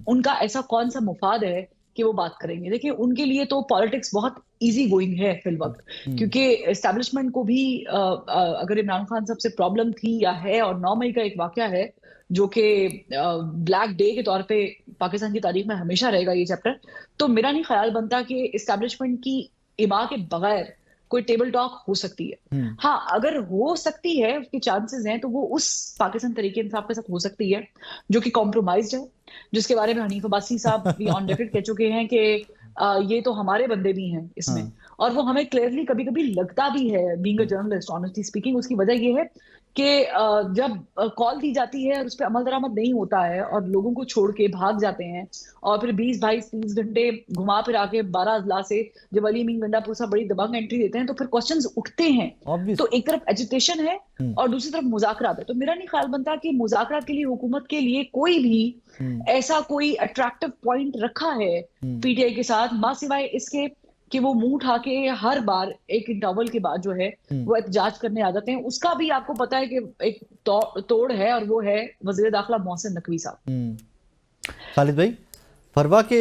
उनका ऐसा कौन सा मुफाद है कि वो बात करेंगे? देखिए, उनके लिए तो पॉलिटिक्स बहुत इजी गोइंग है फिल वक्त, क्योंकि एस्टैब्लिशमेंट को भी अगर इमरान खान साहब से प्रॉब्लम थी या है, और 9 मई का एक वाकया है जो कि ब्लैक डे के तौर पे पाकिस्तान की तारीख में हमेशा रहेगा ये चैप्टर, तो मेरा नहीं ख्याल बनता कि एस्टैब्लिशमेंट की इमा के बगैर कोई टेबल टॉक हो सकती है। हाँ, अगर हो सकती है, उसके चांसेस हैं, तो वो उस पाकिस्तान तरीके इंसाफ के साथ हो सकती है जो कि कॉम्प्रोमाइज्ड है, जिसके बारे में हनीफ अब्बासी साहब भी ऑन रिकॉर्ड कह चुके हैं कि ये तो हमारे बंदे भी हैं इसमें। और वो हमें क्लियरली कभी कभी लगता भी है, being a journalist honestly speaking. उसकी वजह ये है कि जब कॉल दी जाती है और उस पर अमल दरामद नहीं होता है और लोगों को छोड़ के भाग जाते हैं, और फिर 20 22 30 घंटे घुमा फिरा के 12 अजला से जब अली मीन गंडापुर साहब बड़ी दबंग एंट्री देते हैं, तो फिर क्वेश्चंस उठते हैं। तो एक तरफ एजिटेशन है और दूसरी तरफ मुज़ाकरात है। तो मेरा नहीं ख्याल बनता कि मुज़ाकरात के लिए हुकूमत के लिए कोई भी ऐसा कोई अट्रैक्टिव पॉइंट रखा है पीटीआई के साथ, मां सिवाय इसके कि वो मुंह उठा के हर बार एक इंटरवल के बाद जो है वो एहतजाज करने आ जाते हैं। उसका भी आपको पता है कि एक तोड़ है, और वो है वज़ीर दाखिला मोहसिन नकवी साहब। खालिद भाई, फरवा के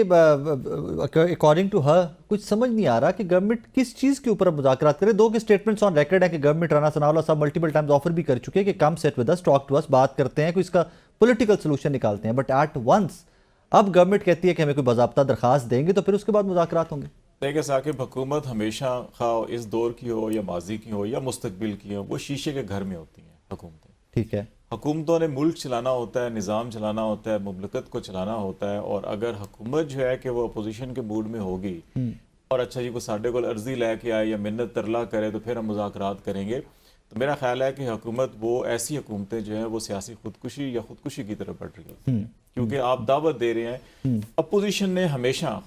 अकॉर्डिंग टू हर कुछ समझ नहीं आ रहा कि गवर्नमेंट किस चीज़ के ऊपर मुज़ाकरात करे। दो के स्टेटमेंट्स ऑन रिकॉर्ड है कि गवर्नमेंट, राना सनाउल्लाह साहब मल्टीपल टाइम्स ऑफर भी कर चुके हैं कि come sit with us, talk to us, बात करते हैं, कोई इसका पॉलिटिकल सोल्यूशन निकालते हैं। बट एट वंस अब गवर्नमेंट कहती है कि हमें कोई बाज़ाब्ता दरखास्त देंगे तो फिर उसके बाद मुज़ाकरात होंगे। देखिए साकिब, हुकूमत हमेशा खा इस दौर की हो या माजी की हो या मुस्तकबिल की हो, वो शीशे के घर में होती हैं हुकूमतें। ठीक है, हुकूमतों ने मुल्क चलाना होता है, निज़ाम चलाना होता है, मुमलकत को चलाना होता है। और अगर हुकूमत जो है कि वो अपोजिशन के मूड में होगी और अच्छा जी को साढ़े को अर्जी लेके आए या मिन्नत तरला करे तो फिर हम मुज़ाकरात करेंगे, तो मेरा ख्याल है कि हुकूमत वो ऐसी हुकूमतें जो हैं वो सियासी खुदकुशी या खुदकुशी की तरफ बढ़ रही है। क्योंकि आप दावत दे रहे हैं, अपोजिशन ने हमेशा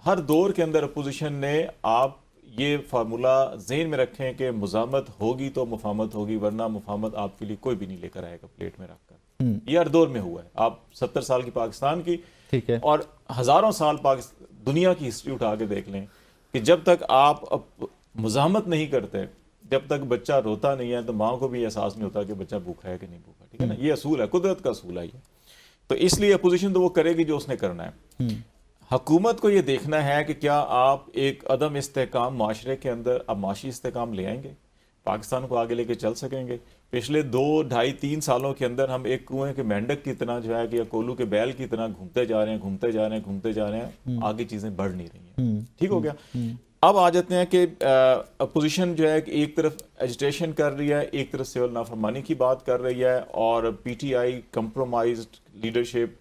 ہر دور کے اندر اپوزیشن نے آپ یہ فارمولا ذہن میں رکھیں کہ مزاحمت ہوگی تو مفاہمت ہوگی، ورنہ مفاہمت آپ کے لیے کوئی بھی نہیں لے کر آئے گا پلیٹ میں رکھ کر. یہ ہر دور میں ہوا ہے. آپ 70 سال کی پاکستان کی ٹھیک ہے اور ہزاروں سال دنیا کی ہسٹری اٹھا کے دیکھ لیں کہ جب تک آپ مزاحمت نہیں کرتے، جب تک بچہ روتا نہیں ہے تو ماں کو بھی احساس نہیں ہوتا کہ بچہ بھوکا ہے کہ نہیں بھوکا. ٹھیک ہے نا، یہ اصول ہے، قدرت کا اصول ہے یہ. تو اس لیے اپوزیشن تو وہ کرے گی جو اس نے کرنا ہے. حکومت کو یہ دیکھنا ہے کہ کیا آپ ایک عدم استحکام معاشرے کے اندر اب معاشی استحکام لے آئیں گے، پاکستان کو آگے لے کے چل سکیں گے. پچھلے 2 ڈھائی 3 سالوں کے اندر ہم ایک کنویں کے مینڈک کی طرح جو ہے کہ یا کولو کے بیل کی طرح گھومتے جا رہے ہیں، آگے چیزیں بڑھ نہیں رہی ہیں. ٹھیک ہو گیا. اب آ جاتے ہیں کہ اپوزیشن جو ہے کہ ایک طرف ایجیٹیشن کر رہی ہے، ایک طرف سول نافرمانی کی بات کر رہی ہے، اور P T I compromised leadership.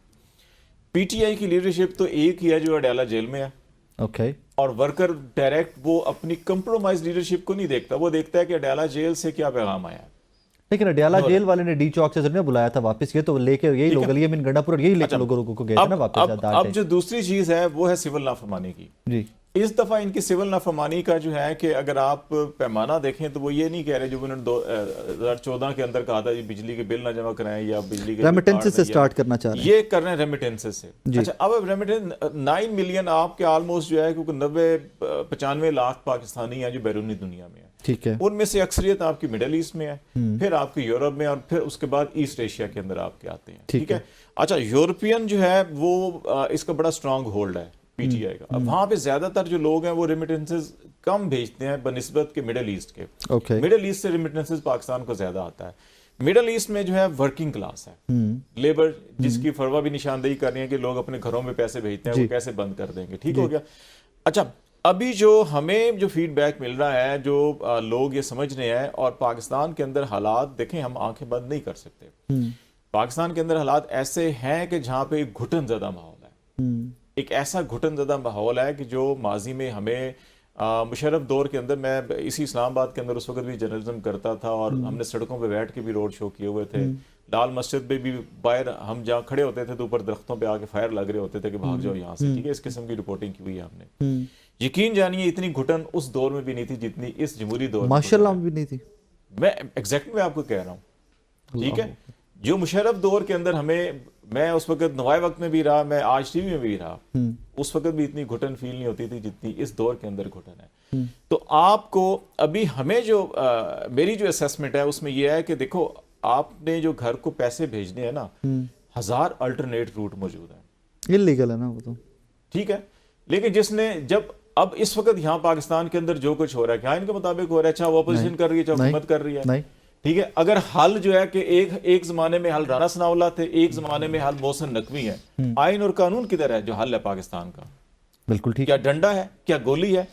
P T I کی لیڈرشپ تو ایک ہی ہے جو اڈیالہ جیل میں ہے. اوکے. اور ورکر ڈائریکٹ وہ اپنی کمپرومائز لیڈرشپ کو نہیں دیکھتا، وہ دیکھتا ہے کہ اڈیالہ جیل سے کیا پیغام آیا ہے. لیکن اڈیالہ جیل والے نے ڈی چوک سے ضرور بلایا تھا واپس، یہ تو لے کے یہی لوگ علی امین گنڈا پور یہی لے کے لوگوں کو گئے تھے نا واپس. اب جو دوسری چیز ہے وہ ہے سول نافرمانی کی. جی اس دفعہ ان کی سول نافرمانی کا جو ہے کہ اگر آپ پیمانہ دیکھیں تو وہ یہ نہیں کہہ رہے جو انہوں نے 2014 کے اندر کہا تھا بجلی کے بل نہ جمع کرائیں یا بجلی کے ریمیٹنسز سے سٹارٹ کرنا چاہ رہے ہیں، یہ کر رہے ہیں ریمیٹنسز سے. اچھا اب ریمیٹنس 9 ملین آپ کے آلموسٹ جو ہے کیونکہ 90-95 لاکھ پاکستانی ہیں جو بیرونی دنیا میں ہیں. ٹھیک ہے. ان میں سے اکثریت آپ کی مڈل ایسٹ میں ہے، پھر آپ کی یورپ میں، اور پھر اس کے بعد ایسٹ ایشیا کے اندر آپ کے آتے ہیں. ٹھیک ہے. اچھا یورپین جو ہے وہ اس کا بڑا اسٹرانگ ہولڈ ہے پی ٹی آئی کا. اب وہاں پہ زیادہ تر جو لوگ ہیں وہ ریمیٹنسز کم بھیجتے ہیں بنسبت کے مڈل ایسٹ کے. مڈل ایسٹ سے ریمیٹنسز پاکستان کو زیادہ آتا ہے. مڈل ایسٹ میں جو ہے ورکنگ کلاس ہے، لیبر جس کی فروا بھی نشاندہی کر رہی ہے کہ لوگ اپنے گھروں میں پیسے بھیجتے ہیں، وہ کیسے بند کر دیں گے. ٹھیک ہو گیا. اچھا ابھی جو ہمیں جو فیڈ بیک مل رہا ہے، جو لوگ یہ سمجھ رہے ہیں، اور پاکستان کے اندر حالات دیکھیں، ہم آنکھیں بند نہیں کر سکتے. پاکستان کے اندر حالات ایسے ہیں کہ جہاں پہ ایک گھٹن زدہ ماحول ہے، ایک ایسا گھٹن زدہ ماحول ہے کہ جو ماضی میں ہمیں مشرف دور کے اندر، میں اسی اسلام آباد کے اندر اس وقت بھی جرنلزم کرتا تھا، اور ہم نے سڑکوں پہ بیٹھ کے بھی روڈ شو کیے ہوئے تھے. لال مسجد پہ بھی باہر ہم جہاں کھڑے ہوتے تھے تو اوپر درختوں پہ آ کے فائر لگ رہے ہوتے تھے کہ بھاگ جاؤ یہاں سے. ٹھیک ہے. اس قسم کی رپورٹنگ کی ہوئی ہے ہم نے. یقین جانیے اتنی گھٹن اس دور میں بھی نہیں تھی جتنی اس جمہوری دور میں ماشاءاللہ بھی نہیں تھی. میں ایگزیکٹ میں آپ کو کہہ رہا ہوں. ٹھیک ہے. جو مشرف دور کے اندر ہمیں، میں اس وقت نوائے وقت میں بھی رہا، میں آج ٹی وی میں بھی رہا، اس وقت بھی اتنی گھٹن فیل نہیں ہوتی تھی جتنی اس دور کے اندر گھٹن ہے. تو آپ کو ابھی ہمیں جو میری جو اسیسمنٹ ہے اس میں یہ ہے کہ دیکھو، آپ نے جو گھر کو پیسے بھیجنے ہیں نا، 1000 الٹرنیٹ روٹ موجود ہیں. اللیگل ہے نا وہ تو. ٹھیک ہے. لیکن جس نے جب اب اس وقت یہاں پاکستان کے اندر جو کچھ ہو رہا ہے کیا ان کے مطابق ہو رہا ہے؟ اچھا وہ اپوزیشن کر رہی ہے، چاہے حکومت کر رہی ہے. ٹھیک ہے. اگر حل جو ہے کہ ایک زمانے میں حل رانا ثناء اللہ تھے، ایک زمانے میں حل محسن نقوی ہے. آئین اور قانون کدھر ہے جو حل ہے پاکستان کا؟ بالکل ٹھیک. کیا ڈنڈا ہے؟ کیا گولی ہے؟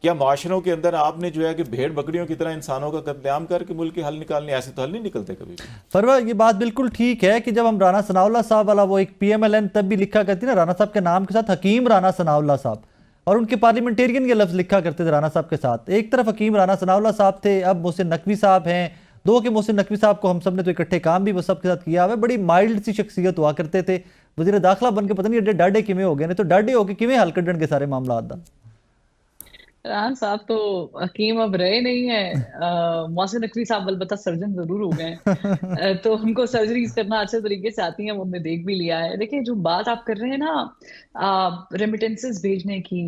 کیا معاشروں کے اندر آپ نے جو ہے کہ بھیڑ بکریوں کی طرح انسانوں کا قتل عام کر کے ملک کے حل نکالنے؟ ایسے تو حل نہیں نکلتے کبھی بھی. فروا یہ بات بالکل ٹھیک ہے کہ جب ہم رانا ثناء اللہ صاحب والا وہ ایک پی ایم ایل این تب بھی لکھا کرتی نا رانا صاحب کے نام کے ساتھ حکیم رانا ثناء اللہ صاحب، اور ان کے پارلیمنٹیرین یہ لفظ لکھا کرتے تھے رانا صاحب کے ساتھ. ایک طرف حکیم رانا ثناء اللہ صاحب تھے، اب محسن نقوی صاحب ہیں. دو کہ محسن نقوی صاحب کو ہم سب نے تو اکٹھے کام بھی وہ سب کے ساتھ کیا ہوا ہے. بڑی مائلڈ سی شخصیت ہوا کرتے تھے. وزیر داخلہ بن کے پتہ نہیں ڈاڈے کیویں ہو گئے نے، تو ڈاڈے ہو کے کیویں حل کڈن کے سارے معاملات دا. ران صاحب تو حکیم اب رہے نہیں ہیں. محسن نقوی صاحب البتہ سرجن ضرور ہو گئے ہیں، تو ان کو سرجریز کرنا اچھے طریقے سے آتی ہیں، وہ ہم نے دیکھ بھی لیا ہے. دیکھیں جو بات آپ کر رہے ہیں نا ریمیٹنسز بھیجنے کی،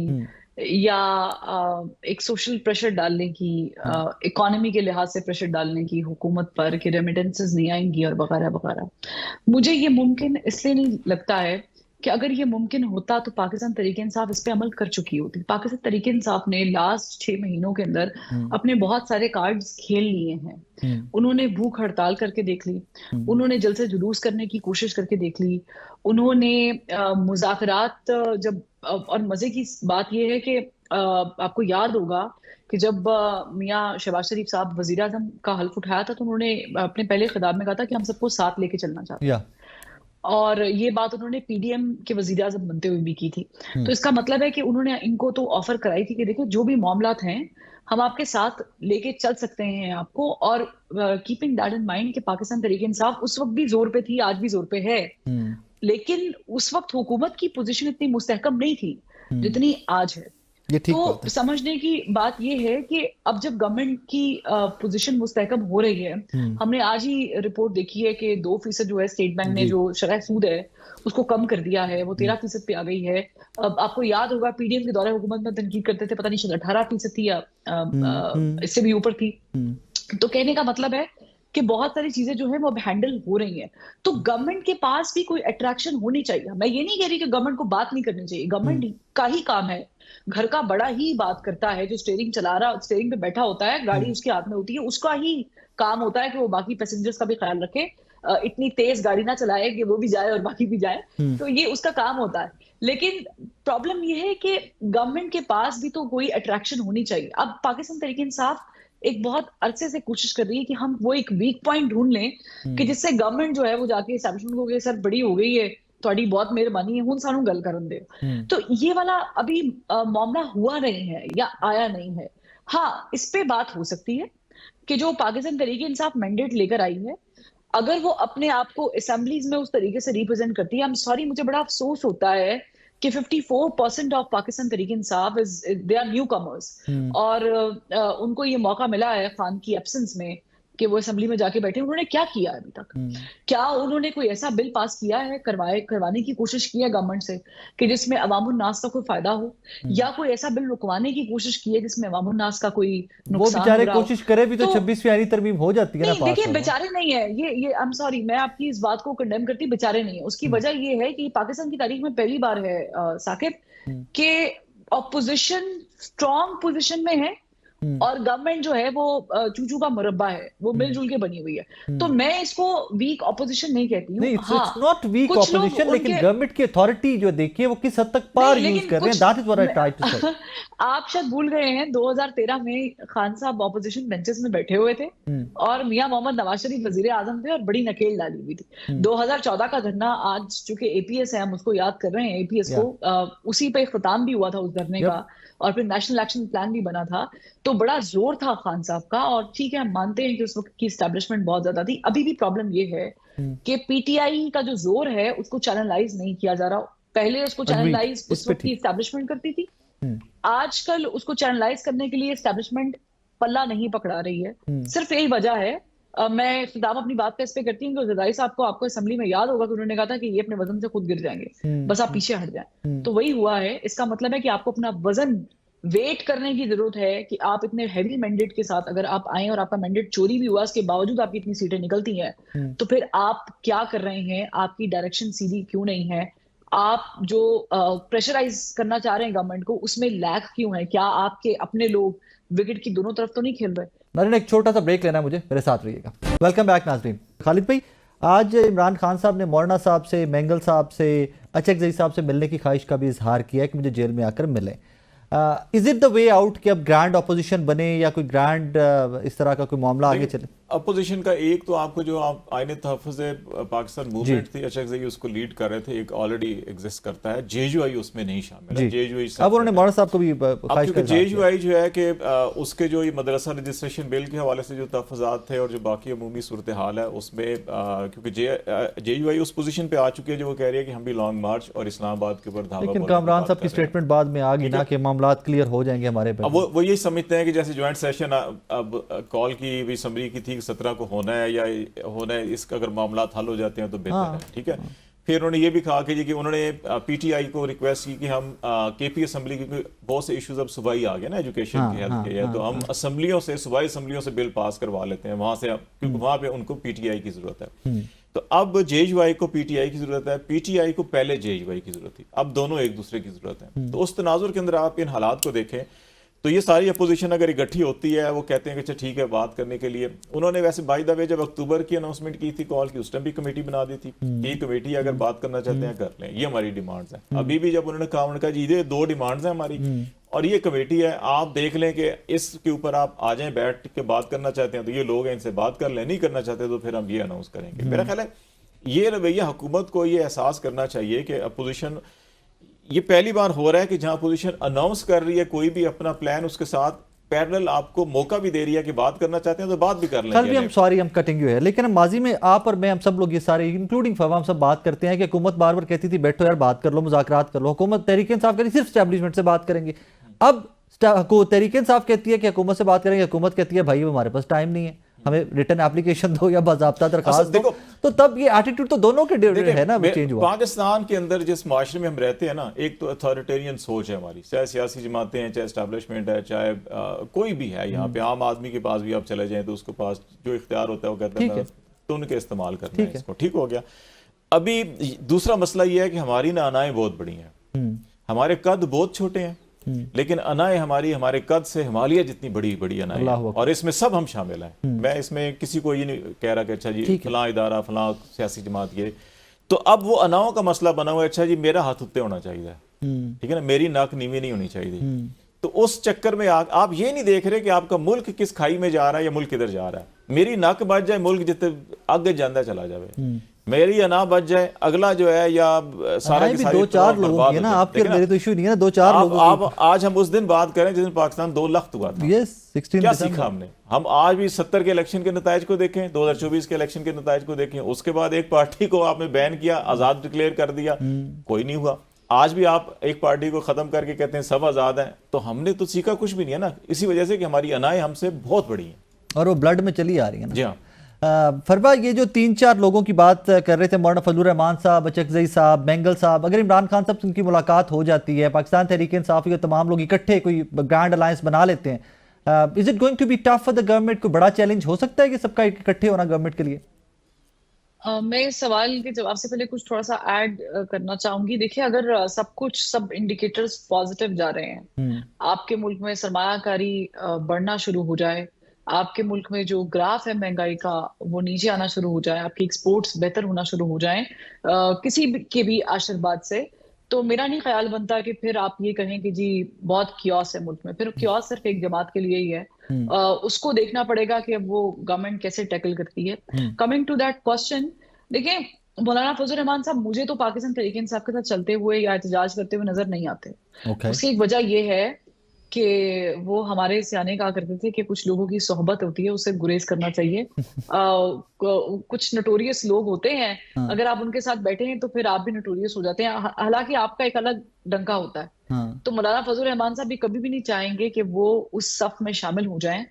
یا ایک سوشل پریشر ڈالنے کی، اکانومی کے لحاظ سے پریشر ڈالنے کی حکومت پر کہ ریمیٹنسز نہیں آئیں گی اور وغیرہ وغیرہ، مجھے یہ ممکن اس لیے نہیں لگتا ہے کہ اگر یہ ممکن ہوتا تو پاکستان تحریک انصاف اس پہ عمل کر چکی ہوتی. پاکستان تحریک انصاف نے لاسٹ 6 مہینوں کے اندر اپنے بہت سارے کارڈز کھیل لیے ہیں. انہوں نے بھوک ہڑتال کر کے دیکھ لی، انہوں نے جلسے جلوس کرنے کی کوشش کر کے دیکھ لی، انہوں نے مذاکرات جب، اور مزے کی بات یہ ہے کہ آپ کو یاد ہوگا کہ جب میاں شہباز شریف صاحب وزیر اعظم کا حلف اٹھایا تھا تو انہوں نے اپنے پہلے خطاب میں کہا تھا کہ ہم سب کو ساتھ لے کے چلنا چاہتے ہیں، اور یہ بات انہوں نے پی ڈی ایم کے وزیر اعظم بنتے ہوئے بھی کی تھی. تو اس کا مطلب ہے کہ انہوں نے ان کو تو آفر کرائی تھی کہ دیکھو جو بھی معاملات ہیں ہم آپ کے ساتھ لے کے چل سکتے ہیں آپ کو. اور کیپنگ دیٹ ان مائنڈ کہ پاکستان تحریک انصاف اس وقت بھی زور پہ تھی، آج بھی زور پہ ہے، لیکن اس وقت حکومت کی پوزیشن اتنی مستحکم نہیں تھی. जितनी आज है। ये ठीक बात तो है। समझने की बात ये है कि अब जब गवर्नमेंट की पोजीशन मुस्तहकम हो रही है, हमने आज ही रिपोर्ट देखी है कि 2% जो है स्टेट बैंक ने जो शरह सूद है उसको कम कर दिया है, वो 13% पे आ गई है। अब आपको याद होगा पीडीएम के दौरे हुकूमत में तनकीद करते थे, पता नहीं शायद 18% थी या इससे भी ऊपर थी। तो कहने का मतलब है कि बहुत सारी चीजें जो है वो अब हैंडल हो रही हैं। तो गवर्नमेंट के पास भी कोई अट्रैक्शन होनी चाहिए। मैं ये नहीं कह रही कि गवर्नमेंट को बात नहीं करनी चाहिए, गवर्नमेंट का ही काम है, घर का बड़ा ही बात करता है, जो स्टीयरिंग पे बैठा होता है, गाड़ी उसके हाथ में होती है, उसका ही काम होता है कि वो बाकी पैसेंजर्स का भी ख्याल रखे, इतनी तेज गाड़ी ना चलाए कि वो भी जाए और बाकी भी जाए। तो ये उसका काम होता है। लेकिन प्रॉब्लम ये है कि गवर्नमेंट के पास भी तो कोई अट्रैक्शन होनी चाहिए। अब पाकिस्तान तहरीक इंसाफ एक बहुत अरसे से कोशिश कर रही है कि हम वो एक वीक पॉइंट ढूंढ लें कि जिससे गवर्नमेंट जो है वो जाके एस्टैब्लिशमेंट को कहे सर बड़ी हो गई है, थोड़ी बहुत मेहरबानी है, हुन सानू गल करन दे। तो ये वाला अभी मामला हुआ नहीं है या आया नहीं है। हाँ, इस पे बात हो सकती है कि जो पाकिस्तान तहरीक इंसाफ मैंडेट लेकर आई है, अगर वो अपने आप को असेंबलीज में उस तरीके से रिप्रेजेंट करती है, आई एम सॉरी, मुझे बड़ा अफसोस होता है कि 54% of Pakistan Tehreek Insaf they are newcomers, और उनको ये मौका मिला है खान की एब्सेंस में कि वो असेंबली में जाके बैठे। उन्होंने क्या किया अभी तक? क्या उन्होंने कोई ऐसा बिल पास किया है, करवाने की कोशिश की है गवर्नमेंट से कि जिसमें अवामुन नास का कोई फायदा हो, या कोई ऐसा बिल रुकवाने की कोशिश की है जिसमें अवामुन नास का कोई नुकसान हो रहा हो? वो बेचारे कोशिश करे भी तो 26वीं आईनी तरमीम हो जाती है ना पास। देखिए बेचारे नहीं है, ये आई एम सॉरी, मैं आपकी इस बात को कंडेम करती, बेचारे नहीं है। उसकी वजह ये है कि पाकिस्तान की तारीख में पहली बार है साकिब कि ऑपोजिशन स्ट्रॉन्ग पोजीशन में है और गवर्नमेंट जो है वो चूचू का मुरब्बा है, वो मिलजुल के बनी हुई है। तो मैं इसको वीक ऑपोजिशन नहीं कहती हूँ। नहीं, इट्स नॉट वीक ऑपोजिशन, लेकिन गवर्नमेंट की अथॉरिटी जो देखिए वो किस हद तक पावर यूज कर रहे हैं, that is what I try to say. आप शायद भूल गए हैं 2013 में खान साहब ऑपोजिशन बेंचेस में बैठे हुए थे और मियां मोहम्मद नवाज शरीफ वजीर आजम थे और बड़ी नकेल डाली हुई थी। 2014 का धरना, आज चूंकि एपीएस है हम उसको याद कर रहे हैं, एपीएस को उसी पे इख्तिताम भी हुआ था उस धरने का, और फिर नेशनल एक्शन प्लान भी बना था। तो बड़ा जोर था खान साहब का, और ठीक है हम मानते हैं कि उस वक्त की एस्टैब्लिशमेंट बहुत ज्यादा थी। अभी भी प्रॉब्लम ये है कि पीटीआई का जो जोर है उसको चैनलाइज नहीं किया जा रहा। पहले उसको चैनलाइज उस वक्त की एस्टैब्लिशमेंट करती थी, आजकल उसको चैनलाइज करने के लिए एस्टैब्लिशमेंट पल्ला नहीं पकड़ा रही है। सिर्फ यही वजह है। मैं इख्तिताम अपनी बात पे इस पे करती हूँ कि ज़रदारी साहब को, आपको असेंबली में याद होगा कि उन्होंने कहा था कि ये अपने वजन से खुद गिर जाएंगे, बस आप पीछे हट जाएं। तो वही हुआ है। इसका मतलब है कि आपको अपना वजन वेट करने की जरूरत है कि आप इतने हैवी मैंडेट के साथ अगर आप आए और आपका मैंडेट चोरी भी हुआ, उसके बावजूद आपकी इतनी सीटें निकलती हैं, तो फिर आप क्या कर रहे हैं, आपकी डायरेक्शन सीधी क्यों नहीं है, आप जो प्रेशराइज करना चाह रहे हैं गवर्नमेंट को उसमें लैग क्यों है, क्या आपके अपने लोग विकेट की दोनों तरफ तो नहीं खेल रहे? नाज़रीन, एक छोटा सा ब्रेक लेना है मुझे, मेरे साथ रहिएगा। वेलकम बैक नाज़रीन। खालिद भाई, आज इमरान खान साहब ने मौलाना साहब से, मेंगल साहब से, अचकज़ई साहब से मिलने की ख्वाहिश का भी इजहार किया है कि मुझे जेल में आकर मिलें। Is it the way out कि अब ग्रैंड अपोजिशन बने या कोई ग्रैंड इस तरह का कोई मामला आगे चले? अपोजिशन का एक तो आपको जो आप आईने तहफ़्फ़ुज़ पाकिस्तान मूवमेंट थी, अचकज़ई उसको लीड कर रहे थे, एक ऑलरेडी एग्जिस्ट करता है। जेयूआई उसमें नहीं शामिल है। जेयूआई अब उन्होंने मौलाना साहब को भी जेयूआई जो है कि उसके जो ये मदरसा रजिस्ट्रेशन बिल के हवाले से जो तहफ़्फ़ुज़ात थे और जो बाकी अमूमी सूरत हाल है उसमें क्योंकि जेयूआई उस पोजीशन पे आ चुकी है जो वो कह रही है कि हम भी लॉन्ग मार्च और इस्लामाबाद के ऊपर धावा। लेकिन कामरान साहब की स्टेटमेंट बाद में आ गई ना कि मामलात क्लियर हो जाएंगे हमारे पे। वो यही समझते हैं कि जैसे ज्वाइंट सेशन अब कॉल की भी समरी की थी 17 को होना है या होना है, इसका अगर मामला हल हो जाते हैं तो बेहतर है। ठीक है। फिर उन्होंने ये भी कहा कि उन्होंने पीटीआई को रिक्वेस्ट की कि हम केपी असम्बली के बहुत से इश्यूज अब सूबाई आ गए ना, एजुकेशन के, हेल्थ के, तो हम असम्बलियों से, सूबाई असम्बलियों से बिल पास करवा लेते हैं वहां से, क्योंकि वहां पे उनको पीटीआई की जरूरत है। तो अब जेयूआई को पीटीआई की जरूरत है, पीटीआई को पहले जेयूआई की जरूरत थी, अब दोनों एक दूसरे की जरूरत है। तो उस तनाजुर के अंदर आप इन हालात को देखें तो ये सारी अपोजिशन अगर इकट्ठी होती है, वो कहते हैं कि अच्छा ठीक है बात करने के लिए। उन्होंने वैसे बाय द वे जब अक्टूबर की अनाउंसमेंट की थी कॉल की, उस टाइम भी कमेटी बना दी थी, ये कमेटी अगर बात करना चाहते हैं कर लें, ये हमारी डिमांड्स हैं। अभी भी जब उन्होंने कहा, उन्होंने कहा जी ये 2 डिमांड्स हैं हमारी और ये कमेटी है, आप देख लें कि इसके ऊपर आप आ जाएं, बैठ के बात करना चाहते हैं तो ये लोग हैं, इनसे बात कर लें, नहीं करना चाहते तो फिर हम ये अनाउंस करेंगे। मेरा ख्याल है ये रवैया हुकूमत को ये एहसास करना चाहिए कि अपोजिशन, ये पहली बार हो रहा है कि जहां अपोजिशन अनाउंस कर रही है कोई भी अपना प्लान, उसके साथ पैरेलल आपको मौका भी दे रही है कि बात करना चाहते हैं तो बात भी कर लेंगे। कल भी हम सॉरी हम कटिंग है, लेकिन हम माजी में आप और मैं हम सब लोग ये सारे इंक्लूडिंग फवा हम सब बात करते हैं कि हुकूमत बार बार कहती थी बैठो यार बात कर लो, मुज़ाकरात कर लो। हुकूमत तहरीक इंसाफ कह रही सिर्फ एस्टैब्लिशमेंट से बात करेंगे। अब तहरीक इंसाफ कहती है कि हुकूमत से बात करेंगे, हुकूमत कहती है भाई हमारे पास टाइम नहीं है, हमें रिटर्न एप्लीकेशन दो या बाज़ाब्ता दरखास्त दो। तो तब ये एटीट्यूड तो दोनों के है ना चेंज हुआ। पाकिस्तान के अंदर जिस माशरे में हम रहते हैं ना, एक तो अथॉरिटेरियन सोच है हमारी, चाहे सियासी जमातें हैं, चाहे एस्टैब्लिशमेंट है, चाहे कोई भी है। यहाँ पे आम आदमी के पास भी आप चले जाएं तो उसके पास जो इख्तियार होता है वो कहता है तो उनके इस्तेमाल करना है इसको। ठीक हो गया। अभी दूसरा मसला ये है कि हमारी ना अनाएं बहुत बड़ी हैं, हमारे कद बहुत छोटे हैं, लेकिन अनाएं हमारी हमारे कद से हिमालय जितनी बड़ी बड़ी अनाएं हैं, और इसमें सब हम शामिल हैं। मैं इसमें किसी को ये नहीं कह रहा कि अच्छा जी फलां इदारा फलां सियासी जमात ये, तो अब वो अनाओं का मसला बना हुआ है। अच्छा जी मेरा हाथ उत्ते होना चाहिए, ठीक है ना, मेरी नाक नीवी नहीं होनी चाहिए। तो उस चक्कर में आप ये नहीं देख रहे कि आपका मुल्क किस खाई में जा रहा है या मुल्क किधर जा रहा है। मेरी नाक बच जाए मुल्क जितने आगे जांदा चला जाए, मेरी अना बच जाए अगला जो है या सारा के सारे 2-4 लोग ना, आपके मेरे तो इशू नहीं है ना 2-4 लोग। आप आज हम उस दिन बात करें जिस दिन पाकिस्तान 2 लाख हुआ था। क्या सीखा हमने? हम आज भी 70 के इलेक्शन के नतायज को देखें, 2024 के इलेक्शन के नतायज को देखें, उसके बाद एक पार्टी को आपने बैन किया, आजाद डिक्लेयर कर दिया, कोई नहीं हुआ। आज भी आप एक पार्टी को खत्म करके कहते हैं सब आजाद हैं, तो हमने तो सीखा कुछ भी नहीं है ना। इसी वजह से कि हमारी अनाएं हमसे बहुत बड़ी हैं और वो ब्लड में चली आ रही है ना। जी हाँ। फरवा, ये जो 3-4 लोगों की बात कर रहे थे, मौलाना फजलुर रहमान साहब, अचकजई साहब, बेंगल साहब, अगर इमरान खान साहब से उनकी मुलाकात हो जाती है, पाकिस्तान तहरीक इंसाफ के तमाम लोग इकट्ठे कोई ग्रैंड अलायंस बना लेते हैं, is it going to be tough for the government? कोई बड़ा चैलेंज हो सकता है कि सबका इकट्ठे होना गवर्नमेंट के लिए? मैं इस सवाल के जवाब से पहले कुछ थोड़ा सा ऐड करना चाहूंगी। देखिए, अगर सब इंडिकेटर्स पॉजिटिव जा रहे हैं, आपके मुल्क में सरमायाकारी बढ़ना शुरू हो जाए, आपके मुल्क में जो ग्राफ है महंगाई का वो नीचे आना शुरू हो जाए, आपकी एक्सपोर्ट्स बेहतर होना शुरू हो जाएं किसी के भी आशीर्वाद से, तो मेरा नहीं ख्याल बनता कि फिर आप ये कहें कि जी बहुत कियोस है मुल्क में। फिर कियोस सिर्फ एक जमात के लिए ही है। उसको देखना पड़ेगा कि अब वो गवर्नमेंट कैसे टैकल करती है। कमिंग टू दैट क्वेश्चन, देखिए मौलाना फजलुर रहमान साहब मुझे तो पाकिस्तान तहरीक इंसाफ के साथ चलते हुए या एहतजाज करते हुए नजर नहीं आते। उसकी एक वजह यह है कि वो हमारे सियाने कहा करते थे कि कुछ लोगों की सोहबत होती है, उससे गुरेज करना चाहिए। कुछ नटोरियस लोग होते हैं, अगर आप उनके साथ बैठे हैं तो फिर आप भी नटोरियस हो जाते हैं, हालांकि आपका एक अलग डंका होता है। तो मौलाना फजलुर रहमान साहब भी कभी भी नहीं चाहेंगे कि वो उस सफ में शामिल हो जाएं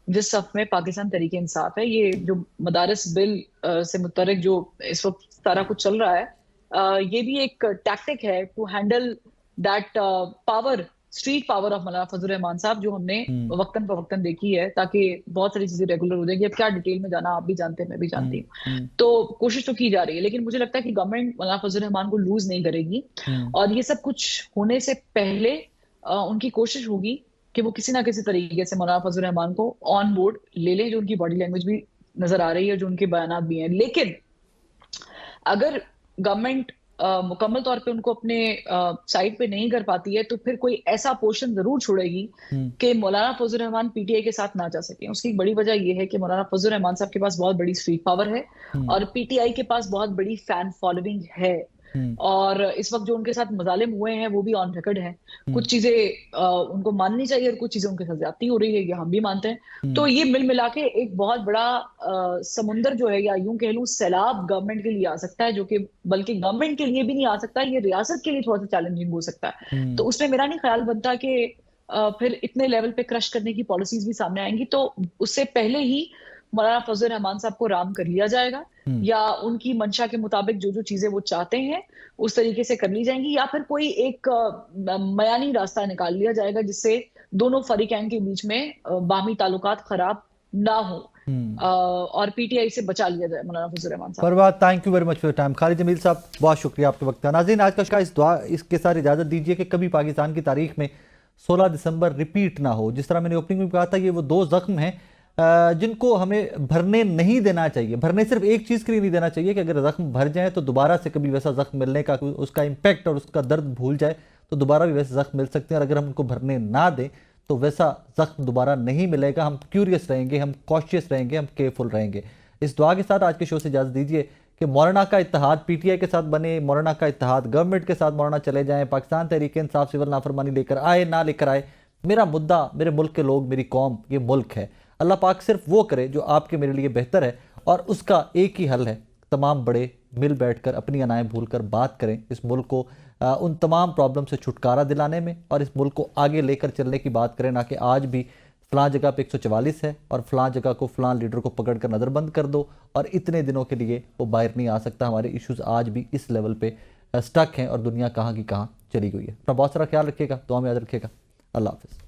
जिस सफ में पाकिस्तान तहरीक इंसाफ है। ये जो मदारस बिल से मुतल्लिक जो इस वक्त सारा कुछ चल रहा है, ये भी एक टैक्टिक है to handle that power, street power of Maulana Fazlur Rahman साहब, जो हमने वक्तन पर वक्तन देखी है, ताकि बहुत सारी चीजें रेगुलर हो जाएगी। अब क्या डिटेल में जाना, आप भी जानते हैं, मैं भी जानती हूँ, तो कोशिश तो की जा रही है, लेकिन मुझे लगता है कि गवर्नमेंट मौलाना फजलुर रहमान को लूज नहीं करेगी। और ये सब कुछ होने से पहले उनकी कोशिश होगी कि वो किसी ना किसी तरीके से मौलाना फजलुर रहमान को ऑन बोर्ड ले लें, जो उनकी बॉडी लैंग्वेज भी नजर आ रही है, जो उनके बयानात भी हैं। लेकिन अगर गवर्नमेंट मुकम्मल तौर पे उनको अपने साइड पे नहीं कर पाती है, तो फिर कोई ऐसा पोर्शन जरूर छोड़ेगी कि मौलाना फजलुर रहमान पीटीआई के साथ ना जा सके। उसकी एक बड़ी वजह यह है कि मौलाना फजलुर रहमान साहब के पास बहुत बड़ी स्ट्रीट पावर है और पीटीआई के पास बहुत बड़ी फैन फॉलोइंग है, और इस वक्त जो उनके साथ मजालिम हुए हैं वो भी ऑन रिकॉर्ड है। कुछ चीजें उनको माननी चाहिए और कुछ चीजें उनके साथ ज्यादती हो रही है, ये हम भी मानते हैं। तो ये मिल मिला के एक बहुत बड़ा समुंदर जो है, या यूं कह लूं सैलाब गवर्नमेंट के लिए आ सकता है, जो कि बल्कि गवर्नमेंट के लिए भी नहीं आ सकता, ये रियासत के लिए थोड़ा सा चैलेंजिंग हो सकता है। तो उसमें मेरा नहीं ख्याल बनता कि फिर इतने लेवल पे क्रश करने की पॉलिसीज भी सामने आएंगी। तो उससे पहले ही मौलाना फजलुर रहमान साहब को राम कर लिया जाएगा, या उनकी मंशा के मुताबिक जो जो चीजें वो चाहते हैं उस तरीके से कर ली जाएंगी, या फिर कोई एक मयानी रास्ता निकाल लिया जाएगा जिससे दोनों फरीकैन के बीच में बाहमी ताल्लुकात खराब ना हो और पीटीआई से बचा लिया जाए मौलाना फजलुर रहमान साहब। Parwaz, thank you very much for time. Khalid Jamil साहब, बहुत शुक्रिया आपके वक्त का। नाज़रीन, आज का इस दुआ इसके साथ इजाज़त दीजिए कि कभी पाकिस्तान की तारीख में 16 दिसंबर रिपीट ना हो। जिस तरह मैंने ओपनिंग में कहा था, ये वो 2 जख्म हैं जिनको हमें भरने नहीं देना चाहिए। भरने सिर्फ एक चीज़ के लिए नहीं देना चाहिए कि अगर जख्म भर जाए तो दोबारा से कभी वैसा जख्म मिलने का, उसका इम्पैक्ट और उसका दर्द भूल जाए तो दोबारा भी वैसे जख्म मिल सकते हैं, और अगर हम उनको भरने ना दें तो वैसा जख्म दोबारा नहीं मिलेगा। हम क्यूरियस रहेंगे, हम कॉशियस रहेंगे, हम केयरफुल रहेंगे। इस दुआ के साथ आज के शो से इजाज़त दीजिए कि मौलाना का इत्तेहाद पीटीआई के साथ बने, मौलाना का इत्तेहाद गवर्नमेंट के साथ मौलाना चले जाएँ, पाकिस्तान तहरीक इंसाफ सिविल नाफरमानी लेकर आए ना लेकर आए, میرا مدعا میرے ملک کے لوگ، میری قوم، یہ ملک ہے. اللہ پاک صرف وہ کرے جو آپ کے میرے لیے بہتر ہے، اور اس کا ایک ہی حل ہے، تمام بڑے مل بیٹھ کر اپنی انائیں بھول کر بات کریں، اس ملک کو ان تمام پرابلم سے چھٹکارا دلانے میں، اور اس ملک کو آگے لے کر چلنے کی بات کریں، نہ کہ آج بھی فلاں جگہ پہ 144 ہے اور فلاں جگہ کو فلاں لیڈر کو پکڑ کر نظر بند کر دو اور اتنے دنوں کے لیے وہ باہر نہیں آ سکتا. ہمارے ایشوز آج بھی اس لیول پہ سٹک ہیں اور دنیا کہاں کی کہاں چلی گئی ہے. اپنا بہت سارا خیال رکھیے گا، دعا میں یاد رکھیے گا. اللہ حافظ.